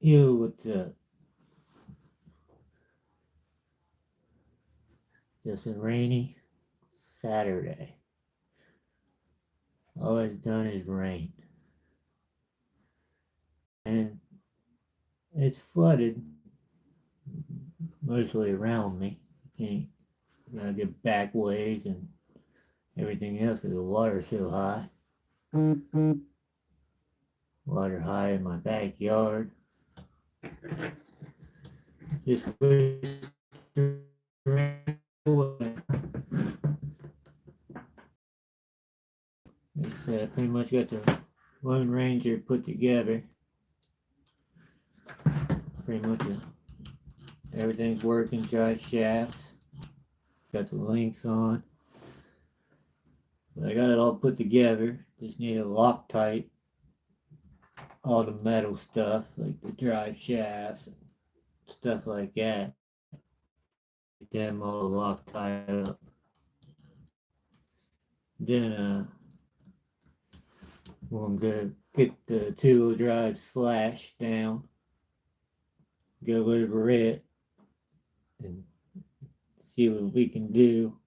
Yo, what's up? Just a rainy Saturday. All it's done is rain. And it's flooded mostly around me. You gotta get back ways and everything else because the water's so high. Water high in my backyard. Just wish the rain away. It's pretty much got the Lone Ranger put together. Pretty much everything's working, drive shafts. Got the links on. But I got it all put together. Just need to Loctite all the metal stuff, like the drive shafts and stuff like that. Get them all Loctite up. Then I'm gonna get the two-wheel drive slash down, go over it, and see what we can do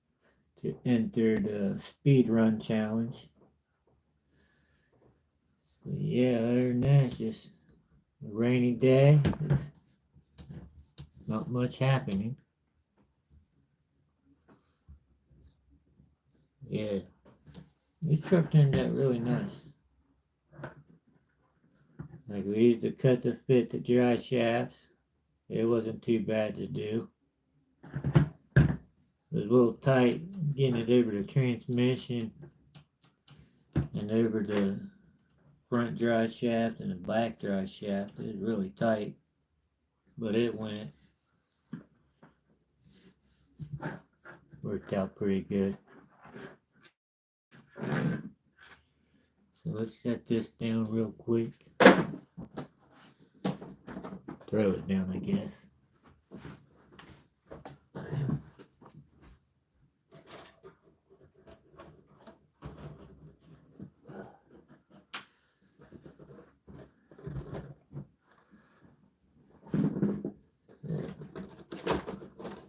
to enter the speed run challenge. So yeah, other than that, it's just a rainy day. It's not much happening. Yeah, this truck turned out really nice. Like we used to cut to fit the dry shafts. It wasn't too bad to do. It was a little tight getting it over the transmission and over the front dry shaft and the back dry shaft. It was really tight, but it went. Worked out pretty good. So let's set this down real quick. Throw it down, I guess.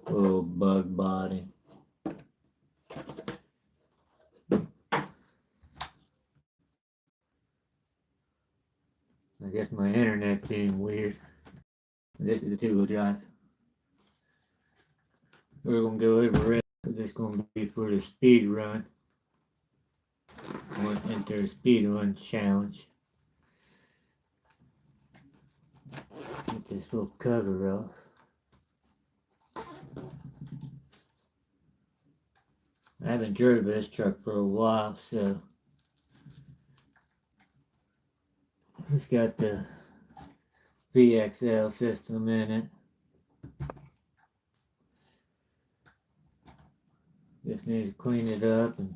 Little bug body. I guess my internet's being weird. This is the two-wheel drive. We're gonna go over it. This is gonna be for the speed run. I want to enter a speed run challenge. Get this little cover off. I haven't driven this truck for a while, so it's got the VXL system in it. Just need to clean it up and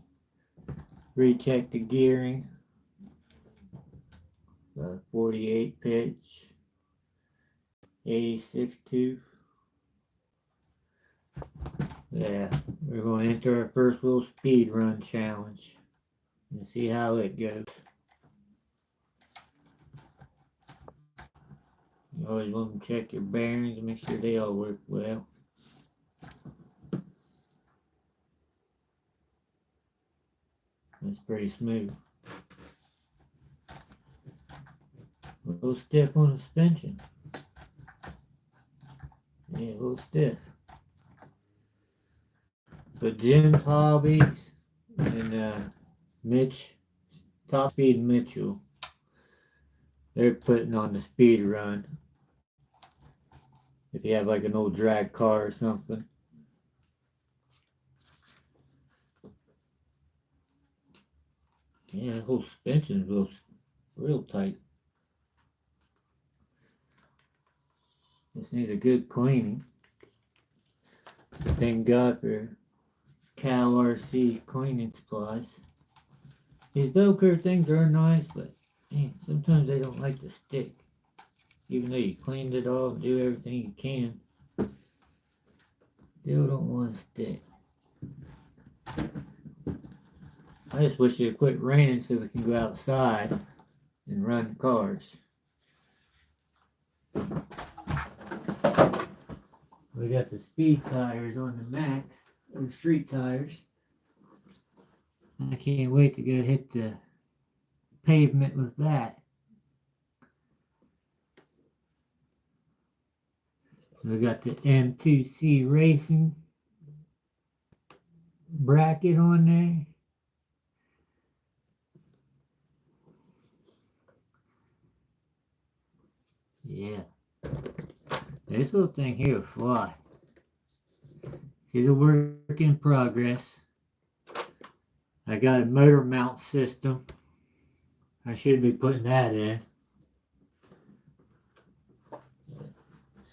recheck the gearing. 48 pitch, 86 tooth. Yeah, we're going to enter our first little speed run challenge and see how it goes. You always want to check your bearings and make sure they all work well. That's pretty smooth. A little stiff on the suspension. Yeah, a little stiff. But Jim's Hobbies and Mitch, Top Speed Mitchell, they're putting on the speed run. If you have like an old drag car or something. Yeah, the whole suspension looks real tight. This needs a good cleaning. Thank God for Cal RC cleaning supplies. These Velcro things are nice, but man, sometimes they don't like to stick. Even though you cleaned it all and do everything you can, still don't want to stick. I just wish it would quit raining so we can go outside and run cars. We got the speed tires on the Max, or street tires. I can't wait to go hit the pavement with that. We got the M2C Racing bracket on there. Yeah. This little thing here will fly. It's a work in progress. I got a motor mount system. I should be putting that in.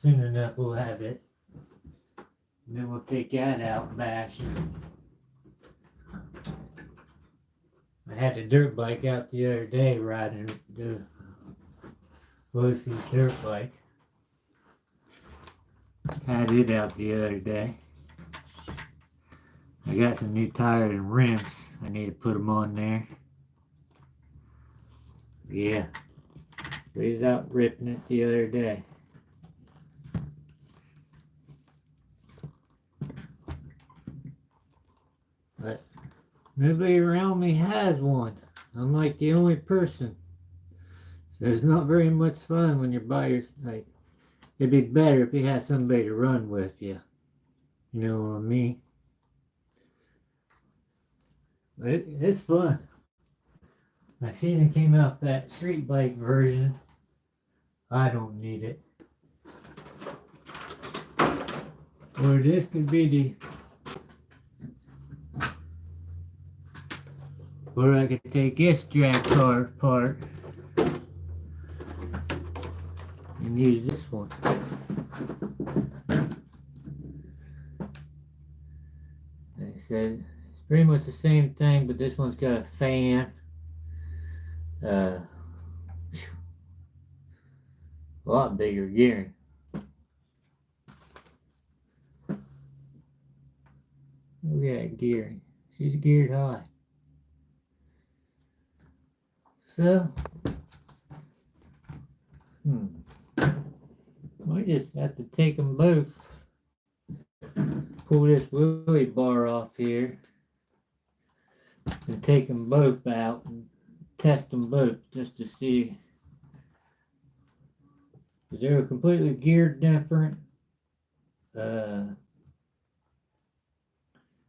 Soon enough we'll have it. And then we'll take that out and bash it. I had the dirt bike out the other day riding the Lucy's dirt bike. Had it out the other day. I got some new tires and rims. I need to put them on there. Yeah. We was out ripping it the other day. But nobody around me has one. I'm like the only person. So it's not very much fun when you're by yourself. Like, it'd be better if you had somebody to run with you. You know what I mean? But it's fun. I seen it came out that street bike version. I don't need it. Or this could be or I could take this drag car apart and use this one. Like I said, it's pretty much the same thing, but this one's got a fan. A lot bigger gearing. Look at that gearing. She's geared high. So, I just have to take them both. Pull this wheelie bar off here and take them both out and test them both just to see. Because they're completely geared different. I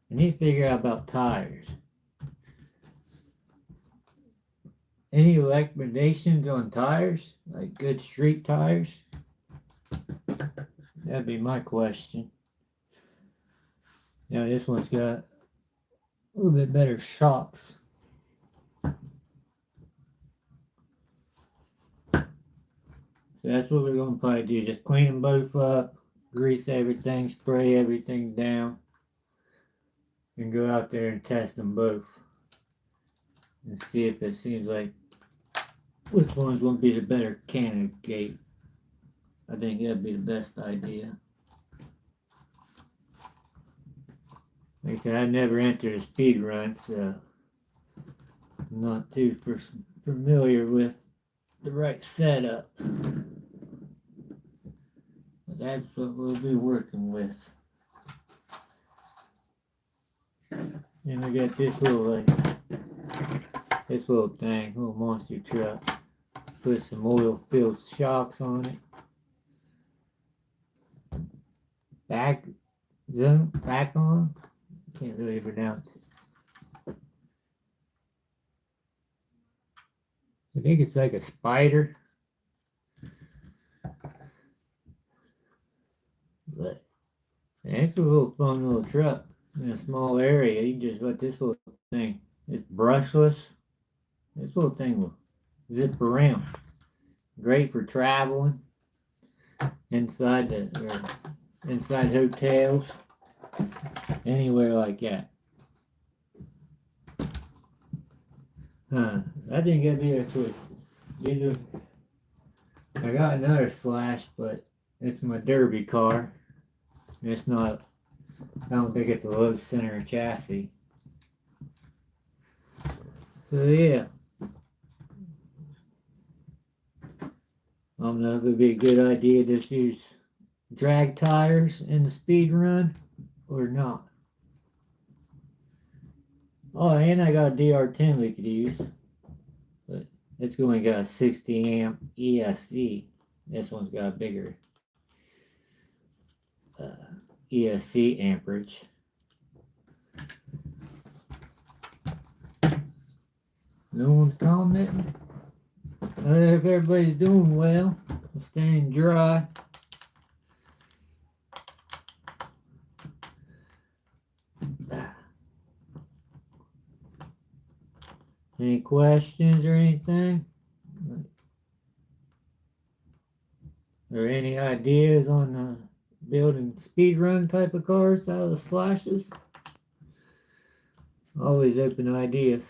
need to figure out about tires. Any recommendations on tires? Like good street tires? That'd be my question. Now this one's got a little bit better shocks. So that's what we're going to probably do. Just clean them both up, grease everything, spray everything down, and go out there and test them both. And see if it seems like which one's going to be the better candidate. I think that'd be the best idea. Like I said, I never entered a speed run, so I'm not too familiar with the right setup. But that's what we'll be working with. And we got this little thing, little monster truck. Put some oil-filled shocks on it. Back on. Can't really pronounce it. I think it's like a spider. But it's a little fun little truck in a small area. You can just let this little thing. It's brushless. This little thing will zip around. Great for traveling inside hotels, anywhere like that. I think that'd be a choice. I got another Slash, but it's my derby car. It's not. I don't think it's a low center chassis. So yeah. I don't know if it'd be a good idea to just use drag tires in the speed run or not. Oh, and I got a DR10 we could use, but it's only got a 60 amp ESC. This one's got a bigger ESC amperage. No one's commenting. I hope everybody's doing well, staying dry. Any questions or anything? Or any ideas on building speed run type of cars out of the slashes? Always open ideas.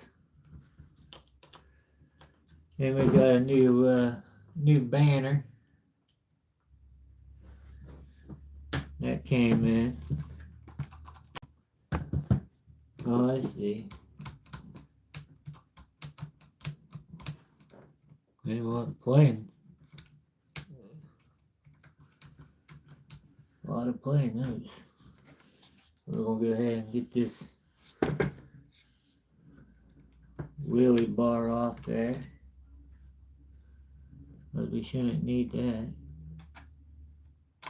And we got a new banner that came in. Oh, I see. They want playing. A lot of playing those. We're gonna go ahead and get this wheelie bar off there. But we shouldn't need that. I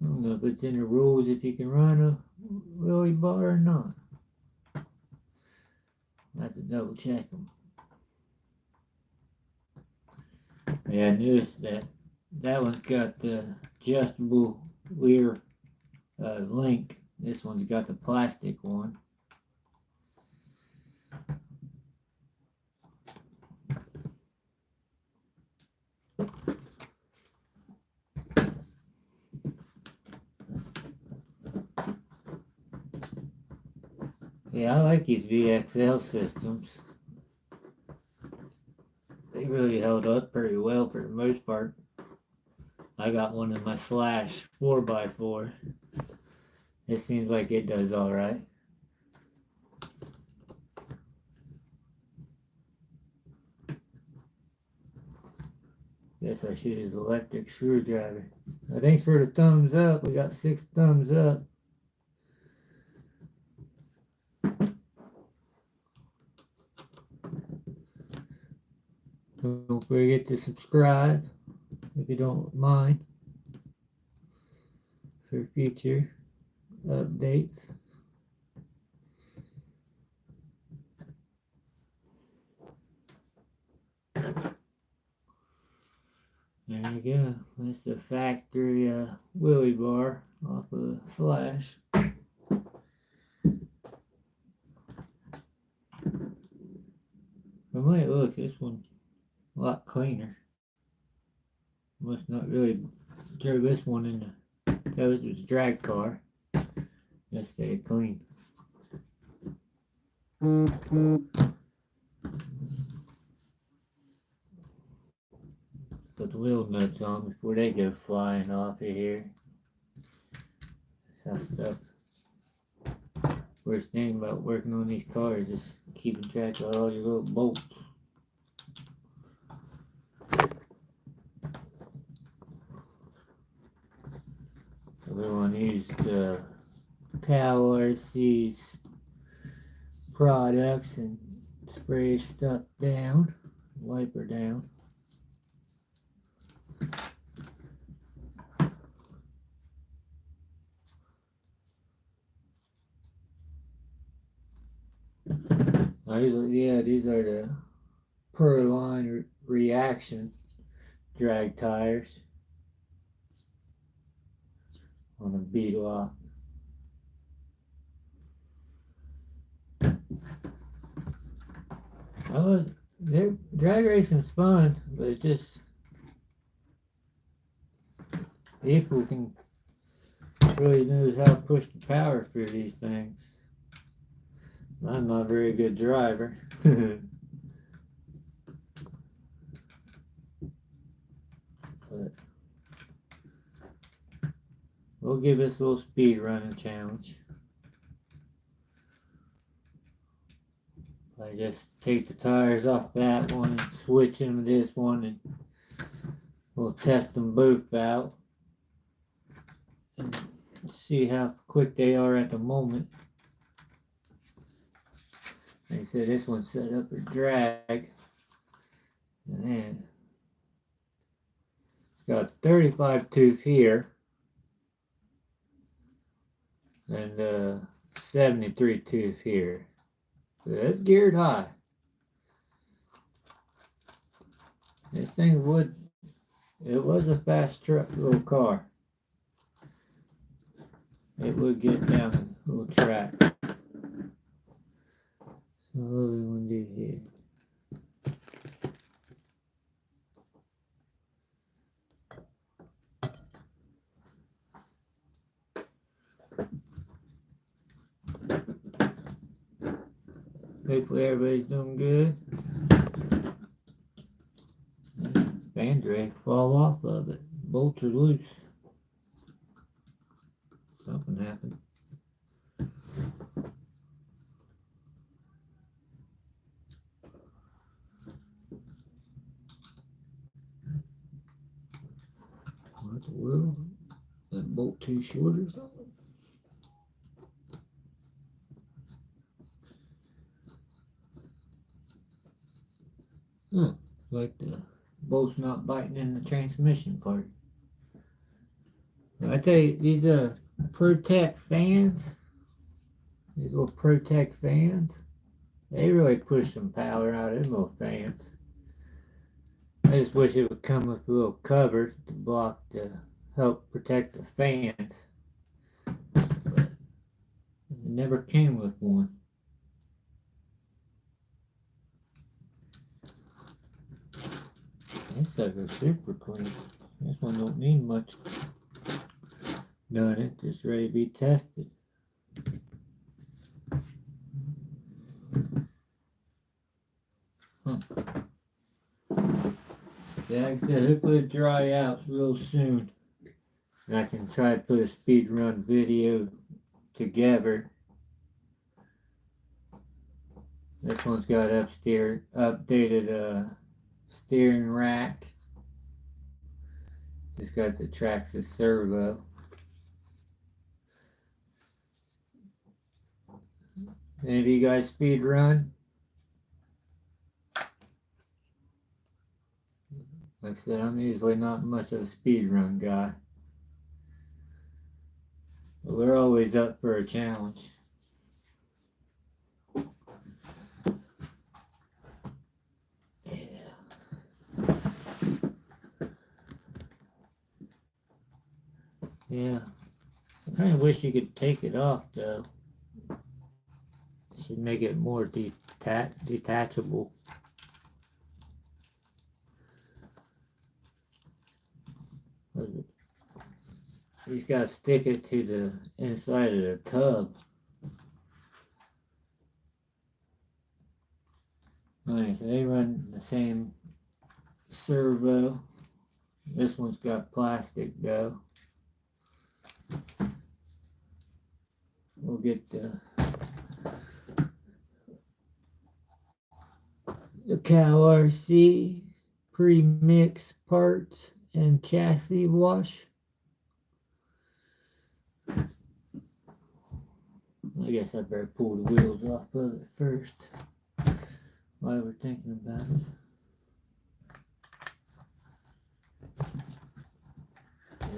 don't know if it's in the rules if you can run a wheelie bar or not. I have to double check them. Yeah, I noticed that one's got the adjustable rear link. This one's got the plastic one. Yeah, I like these VXL systems. They really held up pretty well for the most part. I got one in my Slash 4x4. It seems like it does alright. Guess I should use electric screwdriver. Thanks for the thumbs up. We got 6 thumbs up. Don't forget to subscribe if you don't mind for future updates. There you go. That's the factory wheelie bar off of Slash. From the way it looks, this one's a lot cleaner. Must not really drove this one in the, this was a drag car. Just stayed clean. Put the wheel nuts on before they go flying off of here. That's how stuff. Worst thing about working on these cars is keeping track of all your little bolts. Everyone used Cal RC's products and spray stuff down, wipe her down. These are the Proline Reaction drag tires on a bead-lock. Drag racing's fun, but it just people can really knows how to push the power through these things. I'm not a very good driver. But we'll give this little speed running challenge. I just take the tires off that one and switch them to this one, and we'll test them both out and see how quick they are at the moment. Like I said, this one's set up for drag, and it's got 35 tooth here and 73 tooth here. So that's geared high. This thing it was a fast truck little car. It would get down a little track. So what do we want to do here? Hopefully everybody's doing good. Fan drag fall off of it. Bolts are loose. Something happened. What the world? That bolt too short or something? Like the bolt's not biting in the transmission part. But I tell you, these Protect fans, these little Protect fans, they really push some power out of them little fans. I just wish it would come with a little cover to block to help protect the fans. But it never came with one. This sucker's super clean. This one don't need much done. It's just ready to be tested. Yeah, like I said, hopefully it'll dry out real soon. And I can try to put a speed run video together. This one's got updated steering rack. Just got the Traxxas servo. Any of you guys speed run? Like I said, I'm usually not much of a speed run guy. But we're always up for a challenge. Yeah, I kind of wish you could take it off though. Should make it more detachable. You just gotta stick it to the inside of the tub. Alright, so they run the same servo. This one's got plastic though. We'll get the Cow RC pre-mix parts and chassis wash. I guess I better pull the wheels off of it first while we're thinking about it.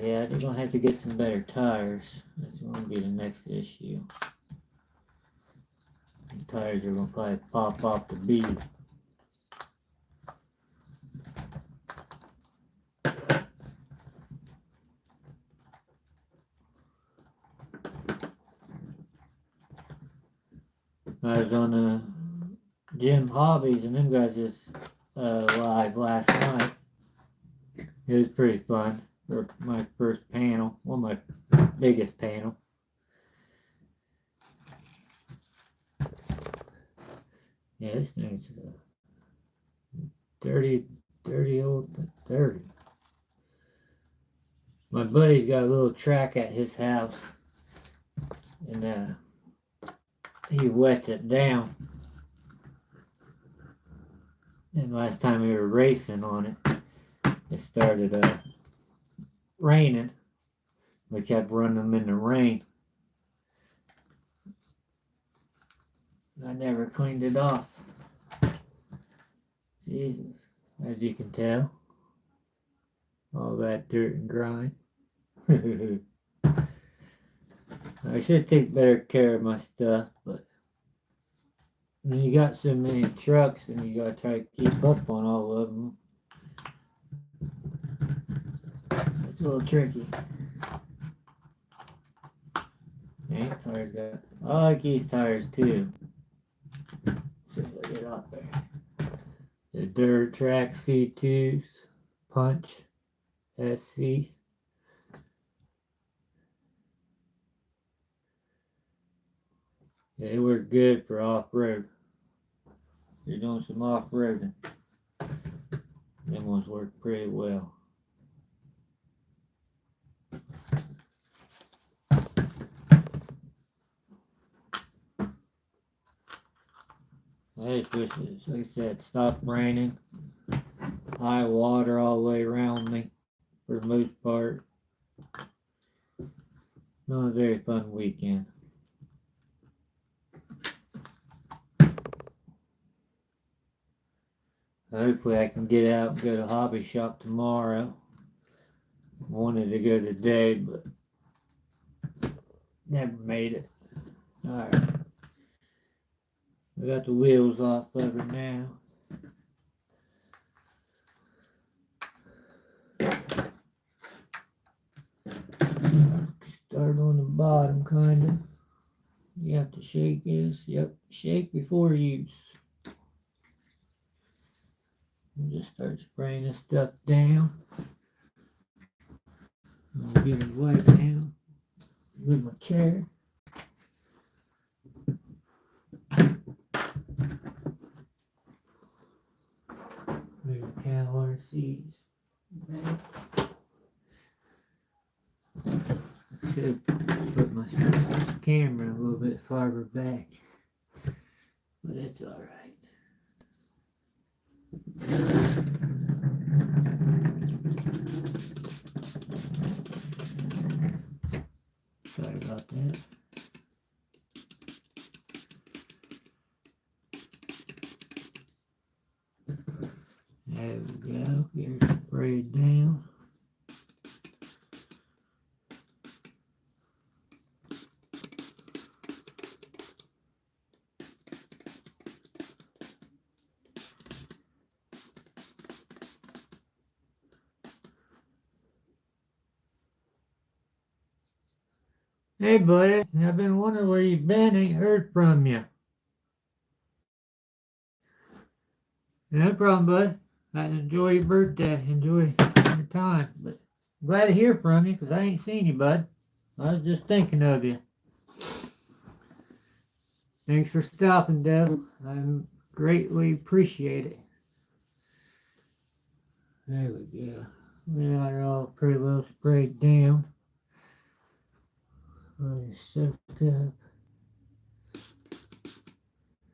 Yeah, they're gonna have to get some better tires. That's gonna be the next issue. The tires are gonna probably pop off the bead. I was on Jim Hobbies and them guys just live last night. It was pretty fun for my first panel, well, my biggest panel. Yeah, this thing's 30 old. My buddy's got a little track at his house, and he wets it down. And last time we were racing on it, it started raining. We kept running them in the rain. I never cleaned it off. Jesus, as you can tell, all that dirt and grime. I should take better care of my stuff, but when you got so many trucks and you gotta try to keep up on all of them, it's a little tricky. Yeah, tires got. I like these tires too. See if I get out there. The Dirt Track C2s, Punch SCs. They work good for off-road. You're doing some off-roading. Them ones work pretty well. I just wish it, like I said, stopped raining. High water all the way around me for the most part. Not a very fun weekend. Hopefully I can get out and go to the hobby shop tomorrow. Wanted to go today, but never made it. Alright. I got the wheels off of it now. Start on the bottom, kinda. You have to shake this. Yep, shake before use. And just start spraying this stuff down. I'll get it wiped down with my chair. Move the cowl seats back. Should put my camera a little bit farther back, but it's all right. Sorry about that. There we go. Here's sprayed down. Hey buddy, I've been wondering where you've been, ain't heard from you. No problem, bud. Enjoy your birthday, enjoy your time, but I'm glad to hear from you because I ain't seen you, bud. I was just thinking of you. Thanks for stopping, Deb. I greatly appreciate it. There we go. We got it all pretty well sprayed down. Soak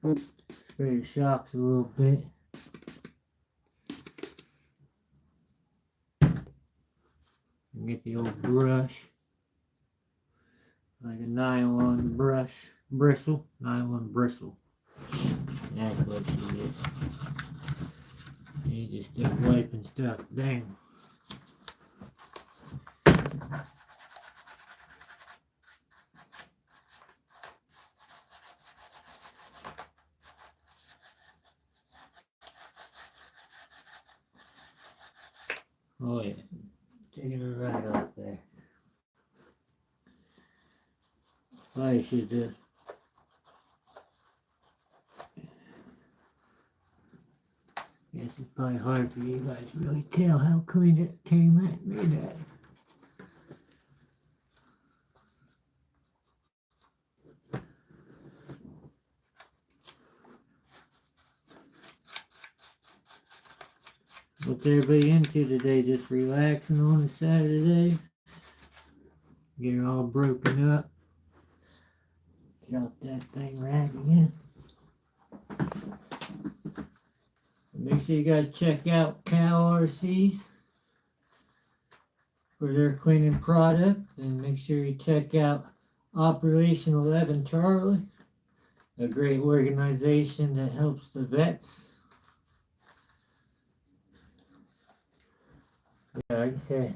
up. Spray the shocks a little bit. And get the old brush. Like a nylon brush. Bristle. Nylon bristle. That's what she is. You just start wiping stuff down. Oh yeah, taking it right off there. I should just guess it's probably hard for you guys to really tell how clean it came at me that. What's everybody into today? Just relaxing on a Saturday? Getting all broken up. Drop that thing right again. Make sure you guys check out Cal RCs for their cleaning product, and make sure you check out Operation 11 Charlie, a great organization that helps the vets. Yeah, like I said,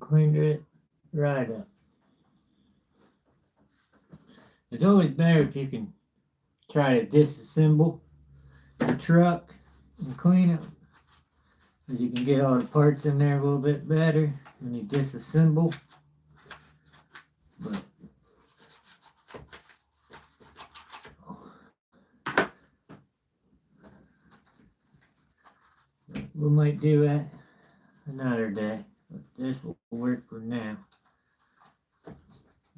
cleaned it right up. It's always better if you can try to disassemble the truck and clean it, because you can get all the parts in there a little bit better when you disassemble. But we might do that another day, but this will work for now.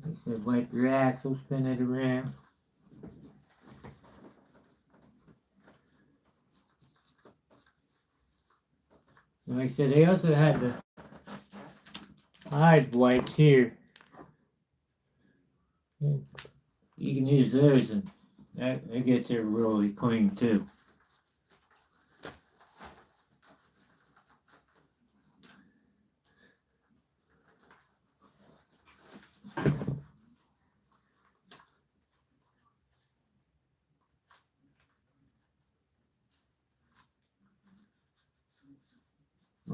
They said wipe your axle, spin it around. And like I said, they also had the hide wipes here. You can use those, and that gets it really clean too.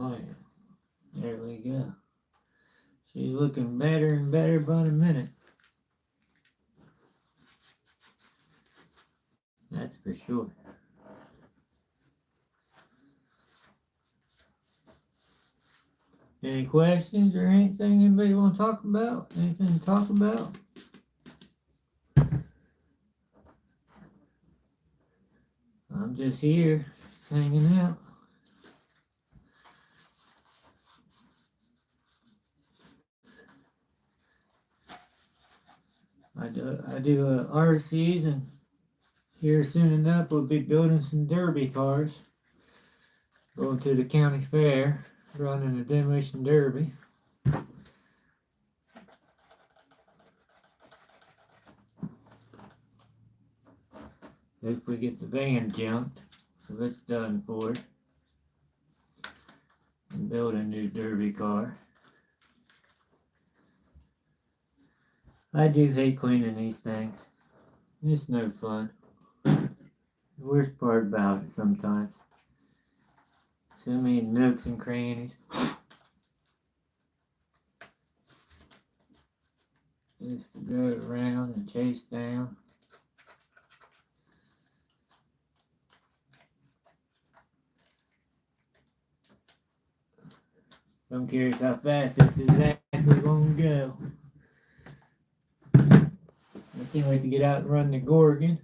Oh yeah, there we go. She's looking better and better by the minute. That's for sure. Any questions or anything anybody want to talk about? Anything to talk about? I'm just here, hanging out. I do RCs, and here soon enough we'll be building some derby cars. Going to the county fair, running a demolition derby. If we get the van junked, so that's done for it. And build a new derby car. I do hate cleaning these things. It's no fun. The worst part about it sometimes. So many nooks and crannies. Just to go around and chase down. I'm curious how fast this is actually going to go. I can't wait to get out and run the Gorgon.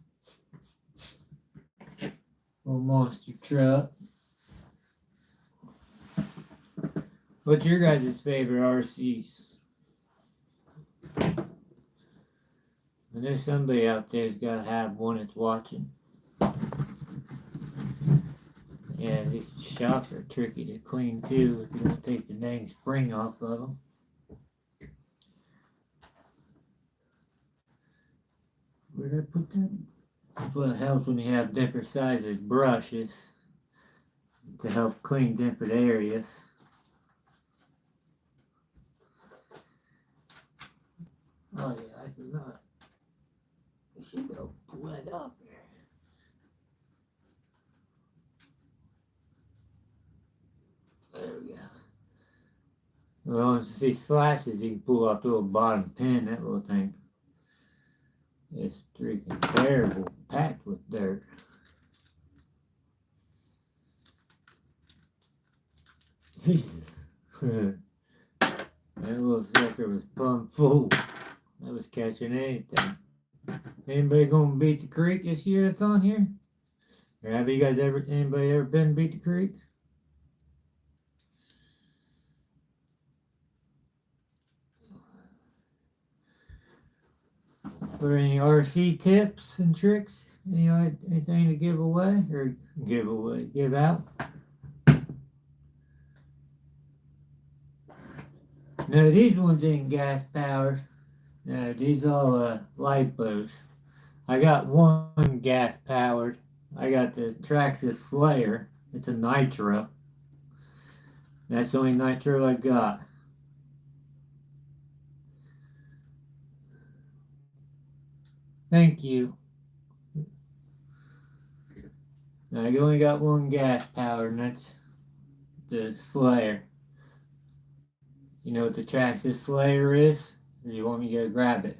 Little monster truck. What's your guys' favorite RCs? I know somebody out there's got to have one that's watching. Yeah, these shocks are tricky to clean too if you don't take the dang spring off of them. Where did I put them? That's what helps when you have different sizes brushes to help clean different areas. Oh yeah, I forgot. I should go pull that up here. There we go. Well, once you see slashes, you can pull out the little bottom pin, that little thing. It's freaking terrible, packed with dirt. Jesus. That little sucker was plumb full. That was catching anything. Anybody gonna beat the creek this year that's on here? Or have you guys anybody ever been beat the creek? For any RC tips and tricks? Anything to give away or give out? No, these ones ain't gas powered. No, these all lipos. I got one gas powered. I got the Traxxas Slayer. It's a Nitro. That's the only Nitro I got. Thank you. Now, I only got one gas powered, and that's the Slayer. You know what the Traxxas Slayer is? Or you want me to go grab it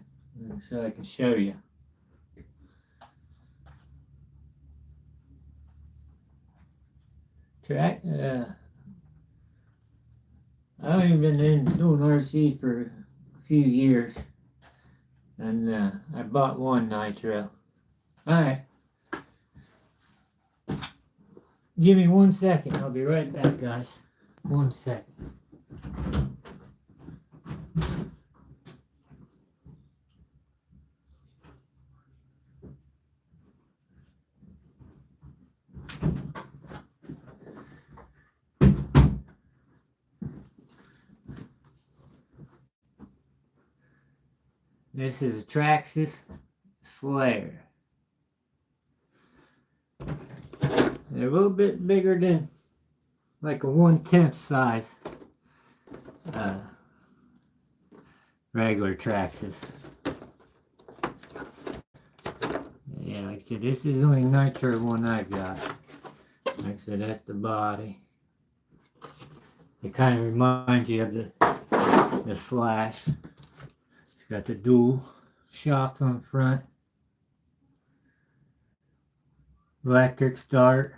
so I can show you? I've only been doing RC for a few years, and I bought one Nitro. Alright. Give me 1 second. I'll be right back, guys. 1 second. This is a Traxxas Slayer. They're a little bit bigger than like a 1/10 size regular Traxxas. Yeah, like I said, this is the only Nitro one I got. Like I said, that's the body. It kind of reminds you of the Slash. It's got the dual shocks on front. Electric start.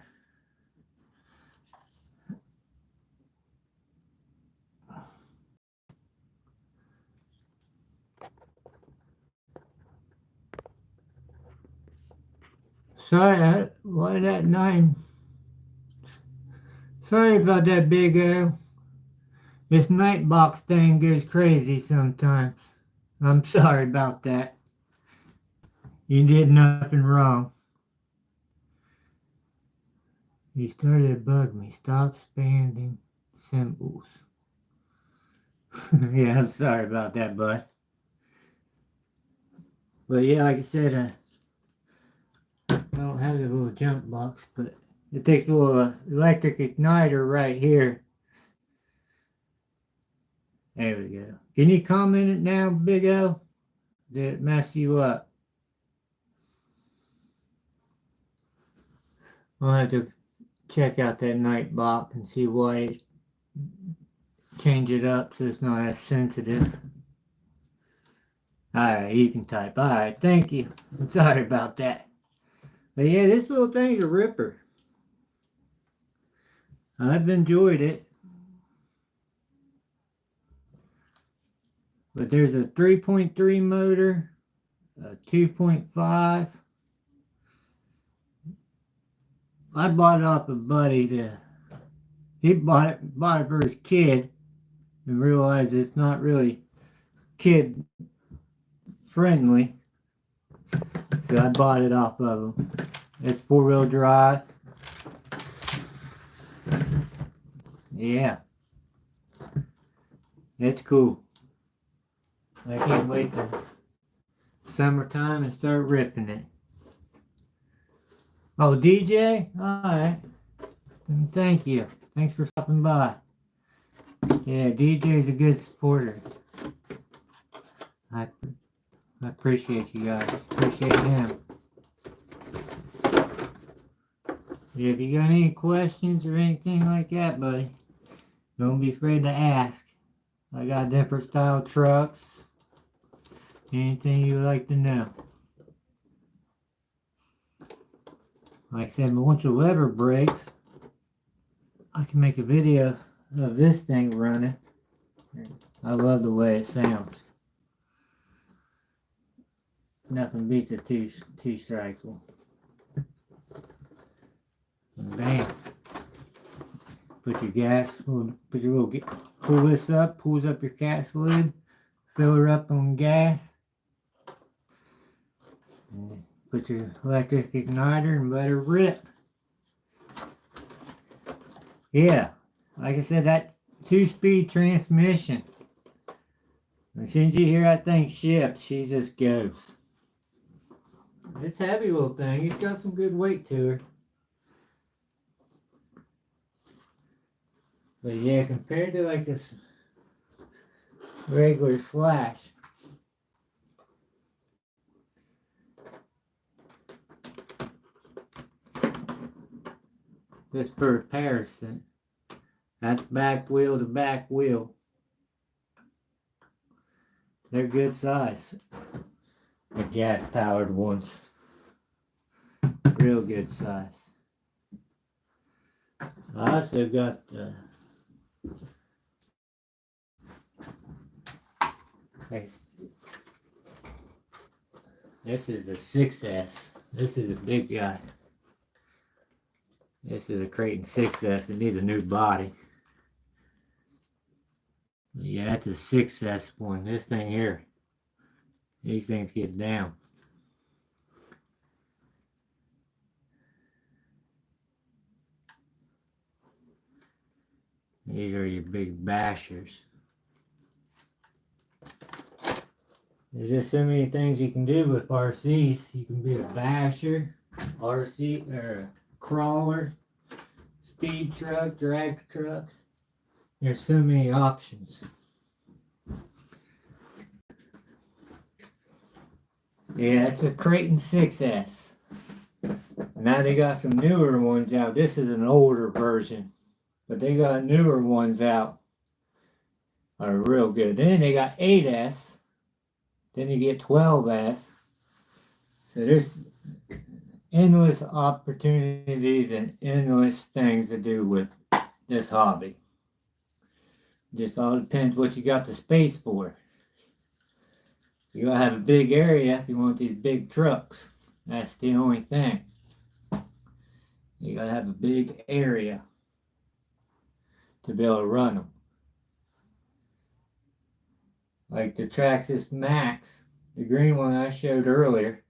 Sorry, why that name? Sorry about that, Big O. This Nightbox thing goes crazy sometimes. I'm sorry about that. You did nothing wrong. You started to bug me. Stop spamming symbols. Yeah, I'm sorry about that, bud. But yeah, like I said, I don't have the little jump box, but it takes a little electric igniter right here. There we go. Can you comment it now, Big O? Did it mess you up? I'll have to check out that night box and see why it change it up so it's not as sensitive. Alright, you can type. Alright, thank you. I'm sorry about that. But yeah, this little thing's a ripper. I've enjoyed it. But there's a 3.3 motor, a 2.5. I bought it off a buddy he bought it for his kid and realized it's not really kid friendly. So I bought it off of him. It's 4-wheel drive. Yeah. It's cool. I can't wait till summertime and start ripping it. Oh, DJ? Alright. Thank you. Thanks for stopping by. Yeah, DJ's a good supporter. I appreciate you guys. Appreciate him. Yeah, if you got any questions or anything like that, buddy, don't be afraid to ask. I got different style trucks. Anything you would like to know. Like I said, once the weather breaks, I can make a video of this thing running. I love the way it sounds. Nothing beats a two-striker. Bam. Put your gas, put your little, pull this up, pulls up your gas lid, fill her up on gas. And put your electric igniter and let her rip. Yeah, like I said, that 2-speed transmission. As soon as you hear that thing shift, she just goes. It's a heavy little thing. It's got some good weight to her. But yeah, compared to like this regular slash, this per comparison, that's back wheel to back wheel. They're good size. The gas powered ones. Real good size. I also got this is the 6S. This is a big guy. This is a Creighton 6S. It needs a new body. Yeah, that's a 6S one. This thing here. These things get down. These are your big bashers. There's just so many things you can do with RCs. You can be a basher, RC, or a crawler, speed truck, drag trucks. There's so many options. Yeah, it's a Creighton 6S. Now they got some newer ones out. This is an older version, but they got newer ones out. Are real good. Then they got 8S. Then you get 12S. So there's endless opportunities and endless things to do with this hobby. Just all depends what you got the space for. You gotta have a big area if you want these big trucks. That's the only thing. You gotta have a big area to be able to run them. Like the Traxxas Max, the green one I showed earlier,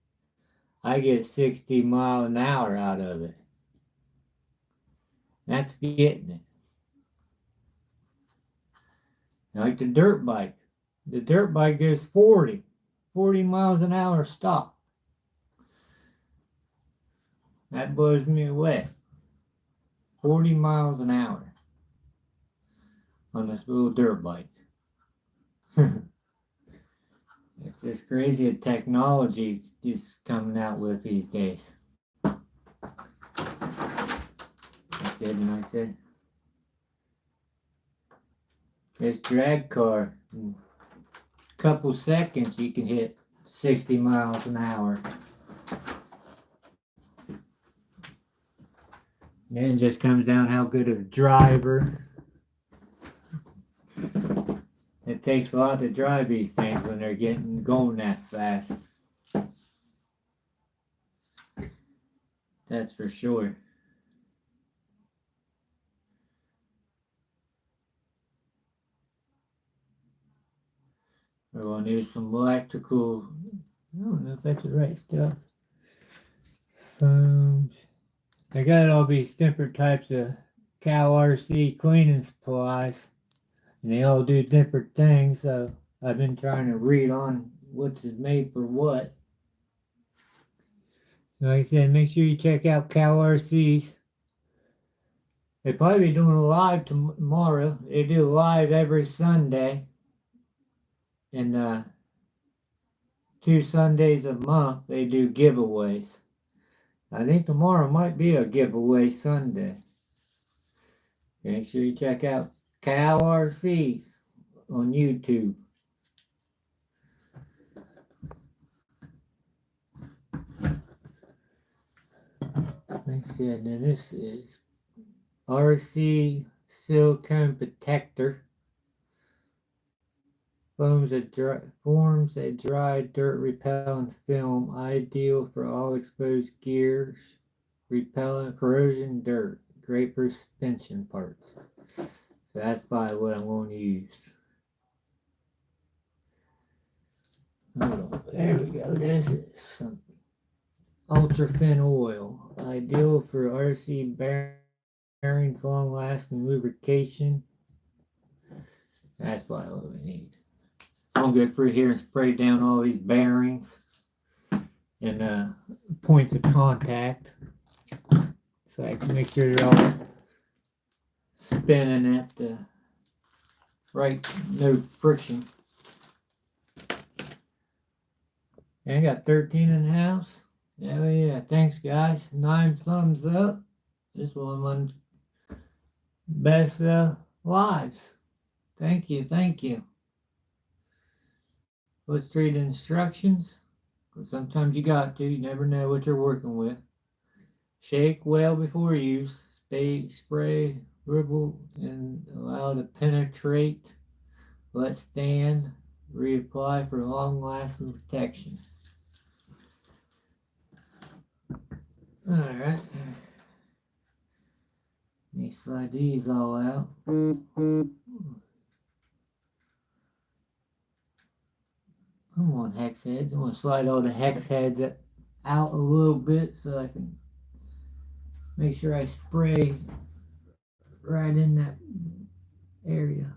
I get 60 miles an hour out of it. That's getting it. Like the dirt bike. The dirt bike goes 40 miles an hour stop. That blows me away. 40 miles an hour on this little dirt bike. It's just crazy the technology is coming out with these days. That's it, and I said, this drag car, in a couple seconds you can hit 60 miles an hour. Then it just comes down how good of a driver. It takes a lot to drive these things when they're going that fast. That's for sure. We're going to use some electrical, I don't know if that's the right stuff. I got all these different types of Cal RC cleaning supplies. And they all do different things, so I've been trying to read on what's made for what. So like I said, make sure you check out Cal RCs. They'll probably be doing a live tomorrow. They do live every Sunday. And 2 Sundays a month, they do giveaways. I think tomorrow might be a giveaway Sunday. Make sure you check out Cal RCs on YouTube. Like I said, now this is RC silicone protector. Forms a dry dirt repellent film, ideal for all exposed gears, repellent corrosion dirt, great for suspension parts. So that's probably what I'm going to use. Hold on, there we go. This is some ultra thin oil, ideal for RC bearings, long lasting lubrication. That's probably what we need. I'm going to go through here and spray down all these bearings. and points of contact. So I can make sure they're all spinning at the right, no friction. And I got 13 in the house. Yeah, thanks guys. 9 thumbs up. This one won best lives. Thank you. Let's read the instructions. Because sometimes you got to. You never know what you're working with. Shake well before use. Spray, dribble, and allow to penetrate. Let stand. Reapply for long-lasting protection. Alright. Let me slide these all out. Come on, hex heads. I'm going to slide all the hex heads out a little bit so I can make sure I spray right in that area.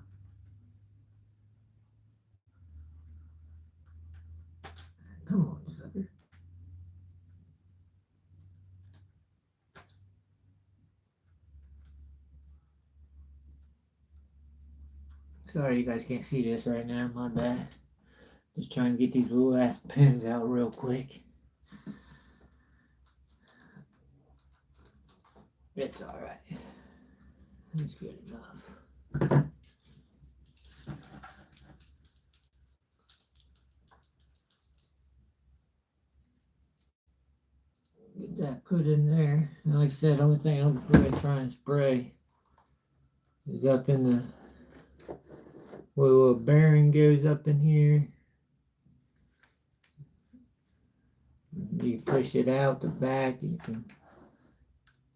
Come on, sucker. Sorry you guys can't see this right now, my bad. Just trying to get these little ass pins out real quick. It's alright. It's good enough. Get that put in there. And like I said, the only thing I'm really trying to spray is up in the where the little bearing goes up in here. You push it out the back, you can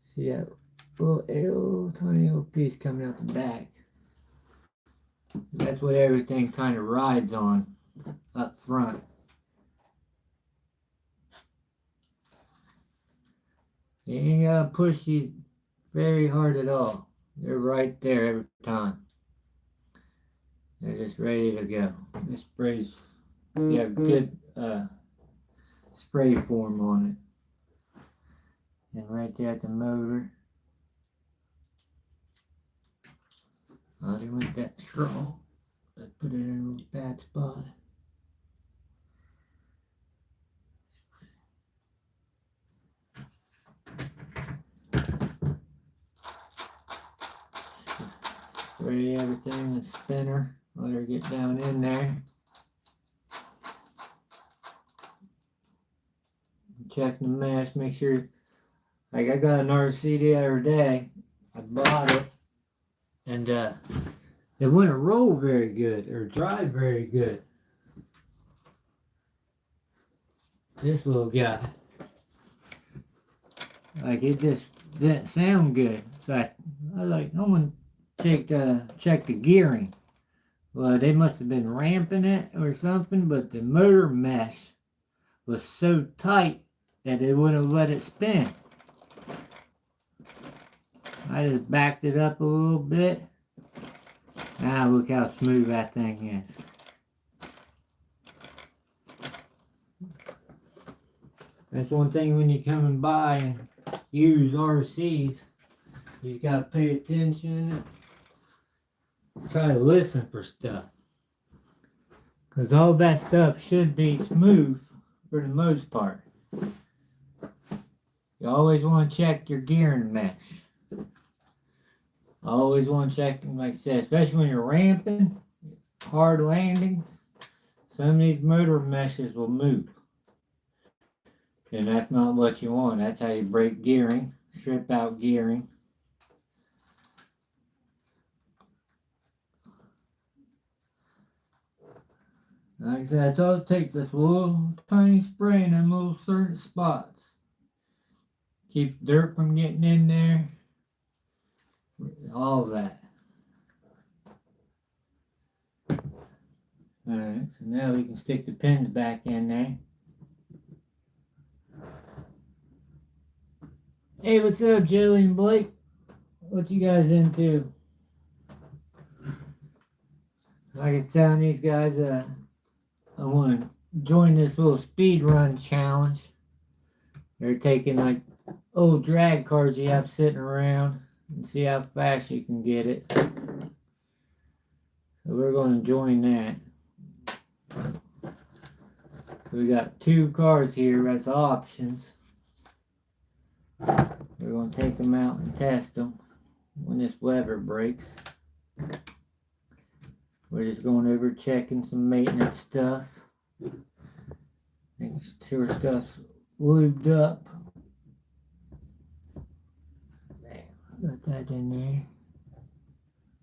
see that little tiny little piece coming out the back. That's what everything kind of rides on up front. You ain't gotta push these very hard at all. They're right there every time. They're just ready to go. This spray's got good spray form on it. And right there at the motor. I didn't want that straw. I put it in a bad spot. Spray everything in the spinner. Let her get down in there. Check the mesh, make sure, like I got an RC the other day, I bought it, and it wouldn't roll very good, or drive very good. This little guy, like it just didn't sound good, so I was like, I'm gonna check the gearing. Well, they must have been ramping it or something, but the motor mesh was so tight that they wouldn't let it spin. I just backed it up a little bit. Now look how smooth that thing is. That's one thing when you're coming by and use RCs, you just gotta pay attention. Try to listen for stuff. Because all that stuff should be smooth for the most part. You always want to check your gearing mesh. Always want to check them, like I said, especially when you're ramping, hard landings. Some of these motor meshes will move. And that's not what you want. That's how you break gearing, strip out gearing. Like I said, I told you to take this little tiny spray in them little certain spots. Keep dirt from getting in there. All of that. Alright, so now we can stick the pins back in there. Hey, what's up, Joey and Blake? What you guys into? Like I was telling these guys, I want to join this little speed run challenge. They're taking like old drag cars you have sitting around and see how fast you can get it. So we're going to join that. So we got 2 cars here as options. We're going to take them out and test them when this lever breaks. We're just going over checking some maintenance stuff. Make sure stuff's lubed up. Got that in there.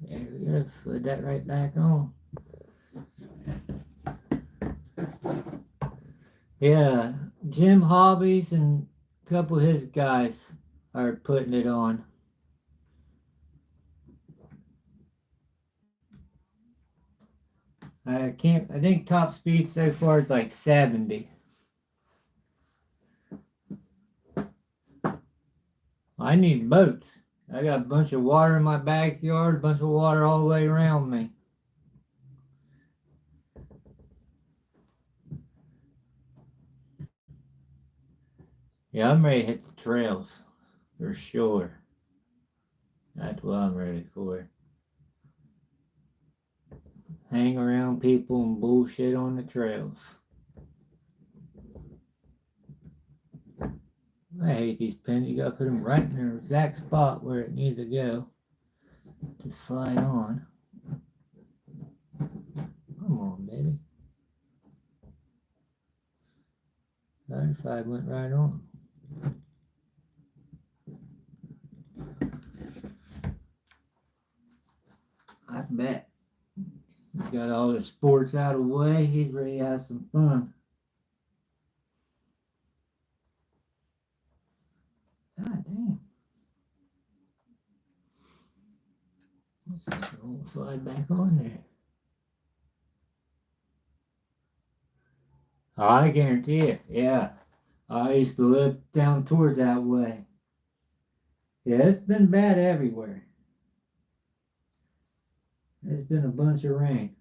There we go. Slid that right back on. Yeah, Jim Hobbies and a couple of his guys are putting it on. I think top speed so far is like 70. I need boats. I got a bunch of water in my backyard, a bunch of water all the way around me. Yeah, I'm ready to hit the trails, for sure. That's what I'm ready for. Hang around people and bullshit on the trails. I hate these pins. You gotta put them right in their exact spot where it needs to go to slide on. Come on, baby. The other side went right on. I bet. He's got all the sports out of the way. He's ready to have some fun. God damn. Let's see if it won't slide back on there. I guarantee it. Yeah. I used to live down towards that way. Yeah, it's been bad everywhere. There's been a bunch of rain.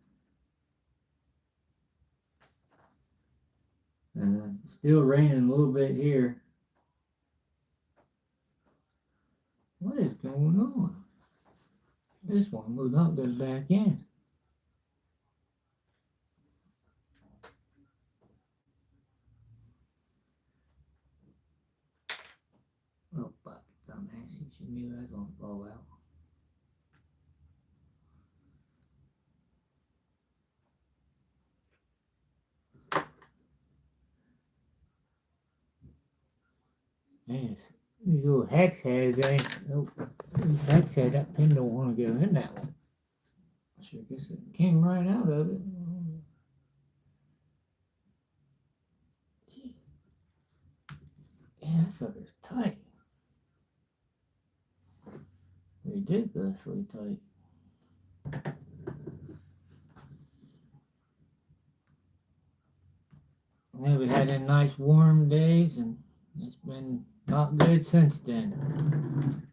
Still raining a little bit here. What is going on? This one will not go back in. Oh, fuck, dumbass. She knew that was going to fall out. Yes, these little hex heads ain't. Oh, these hex heads, that pin don't want to go in that one. Sure, guess it came right out of it. Yeah, that sucker's tight. Ridiculously tight. Yeah, we had them nice warm days, and it's been not good since then.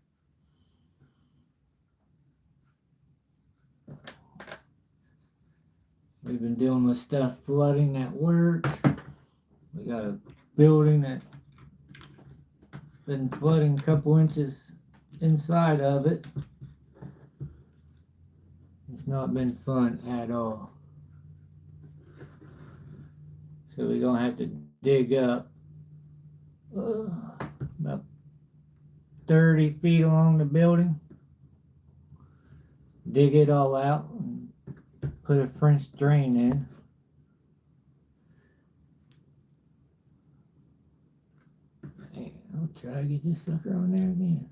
We've been dealing with stuff flooding at work. We got a building that's been flooding a couple inches inside of it. It's not been fun at all. So we're gonna have to dig up about 30 feet along the building, dig it all out, and put a French drain in. Hey, I'll try to get this sucker on there again.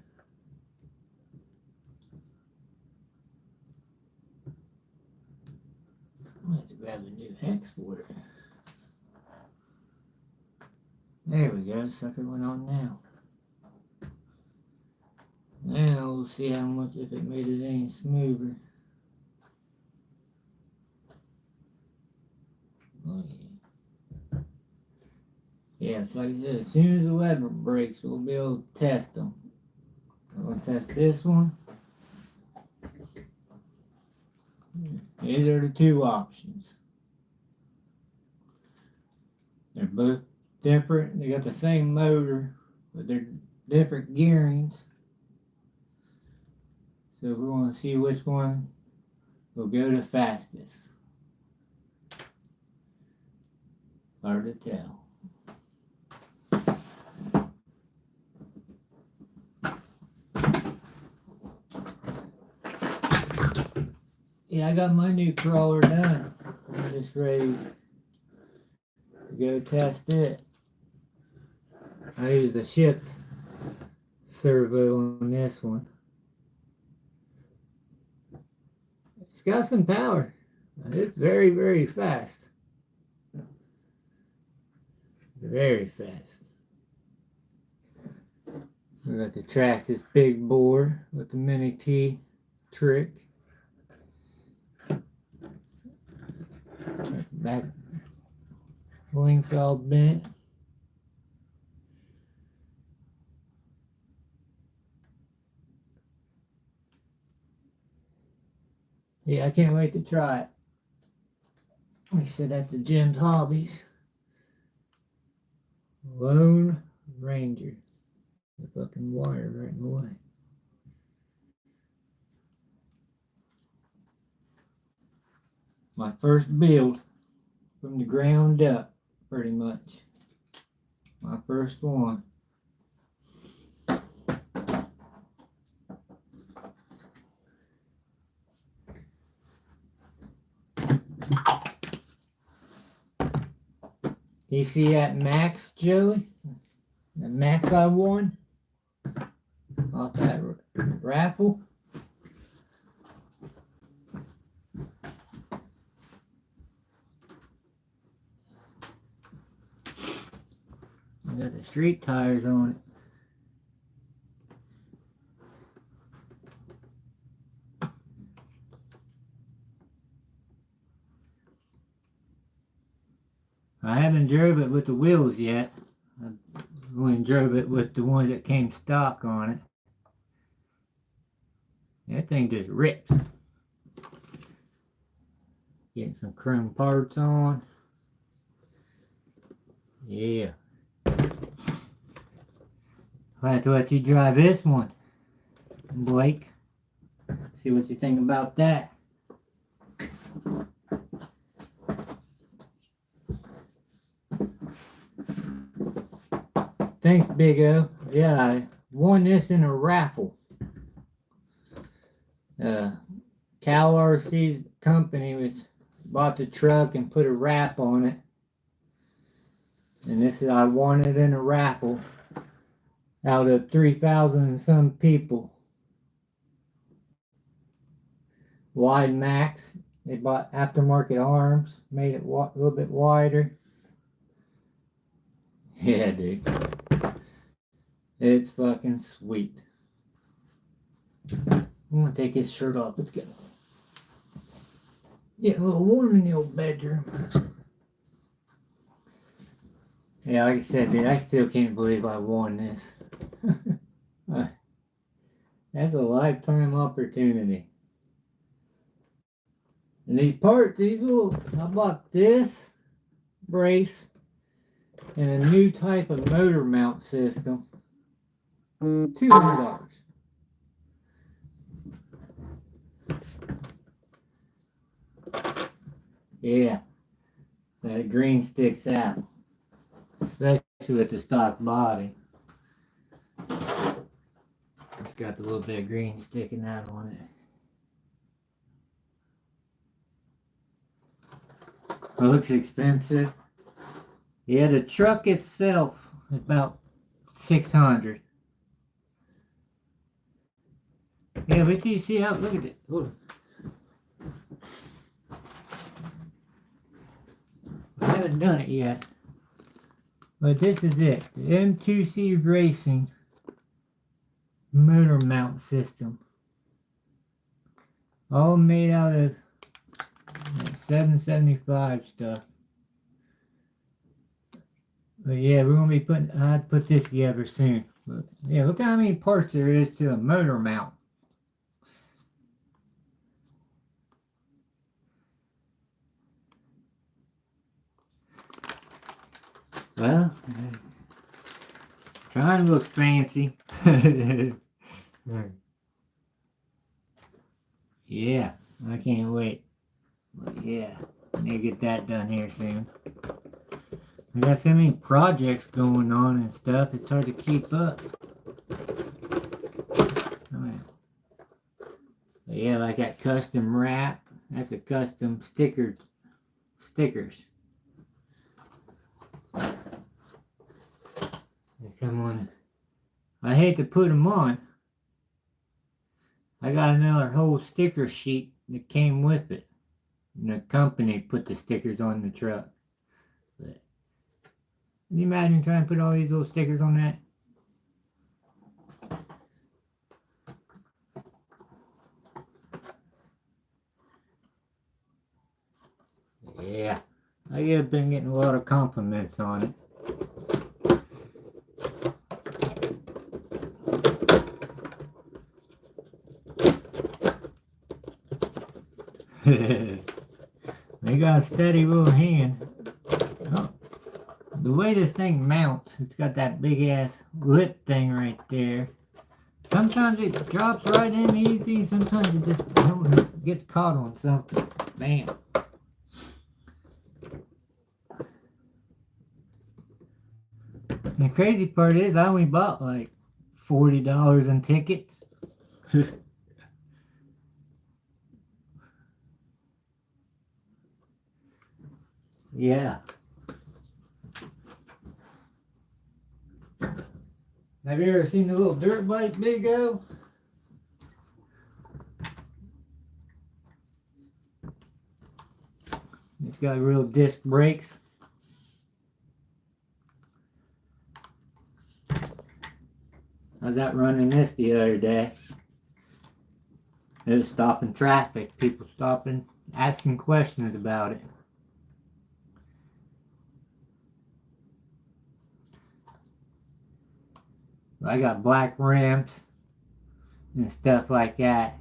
I'm gonna have to grab a new hex for it. There we go, sucker went on now. Now we'll see how much, if it made it any smoother. Oh yeah. Yeah, so like I said, as soon as the lever breaks, we'll be able to test them. We're going to test this one. These are the 2 options. They're both different. They got the same motor. but they're different gearings. So we want to see which one will go the fastest. Hard to tell. Yeah, I got my new crawler done. I'm just ready to go test it. I used a shift servo on this one. It's got some power. It's very, very fast. Very fast. We got to track this big bore with the mini T trick. Back links all bent. Yeah, I can't wait to try it. Like I said, that's the Jim's Hobbies. Lone Ranger. The fucking wire right in the way. My first build from the ground up, pretty much. My first one. You see that Max, Joey? The Max I won? Off that raffle? I got the street tires on it. I haven't drove it with the wheels yet. I only drove it with the ones that came stock on it. That thing just rips. Getting some chrome parts on. Yeah. I'll have to let you drive this one, Blake. See what you think about that. Thanks, Big O. Yeah, I won this in a raffle. Cal RC company bought the truck and put a wrap on it. And this is, I won it in a raffle out of 3,000 and some people. Wide max. They bought aftermarket arms, made it a little bit wider. Yeah, dude. It's fucking sweet. I'm gonna take his shirt off. Let's get a little warm in the old bedroom. Yeah, like I said, dude, I still can't believe I won this. That's a lifetime opportunity. And these parts, I bought this brace and a new type of motor mount system. $200. Yeah, that green sticks out, especially with the stock body. It's got the little bit of green sticking out on it. It looks expensive. Yeah, the truck itself is about $600. Yeah, but you see how, look at it. Look. I haven't done it yet. But this is it. The M2C Racing motor mount system. All made out of 775 stuff. But yeah, we're going to be I'd put this together soon. But yeah, look how many parts there is to a motor mount. Well, Trying to look fancy. Yeah, I can't wait. But yeah, I need to get that done here soon. I got so many projects going on and stuff, it's hard to keep up. But yeah, like that custom wrap, that's a custom stickers. They come on. I hate to put them on. I got another whole sticker sheet that came with it. And the company put the stickers on the truck. But can you imagine trying to put all these little stickers on that? Yeah, I have been getting a lot of compliments on it. They got a steady little hand. Oh, the way this thing mounts, it's got that big ass lip thing right there. Sometimes it drops right in easy, sometimes it just gets caught on something. Bam. And the crazy part is I only bought like $40 in tickets. Yeah. Have you ever seen the little dirt bike Big O? It's got real disc brakes. I was out running this the other day. It was stopping traffic. People stopping, asking questions about it. I got black rims and stuff like that.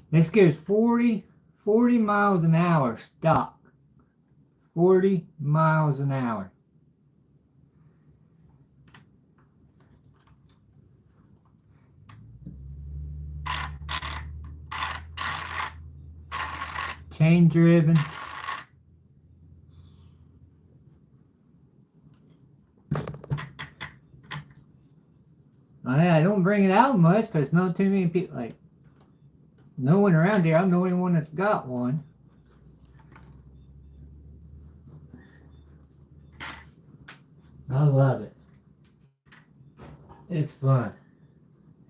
This goes 40 miles an hour stock. 40 miles an hour. Chain driven. I don't bring it out much because not too many people, like, no one around here. I'm the only one that's got one. I love it. It's fun.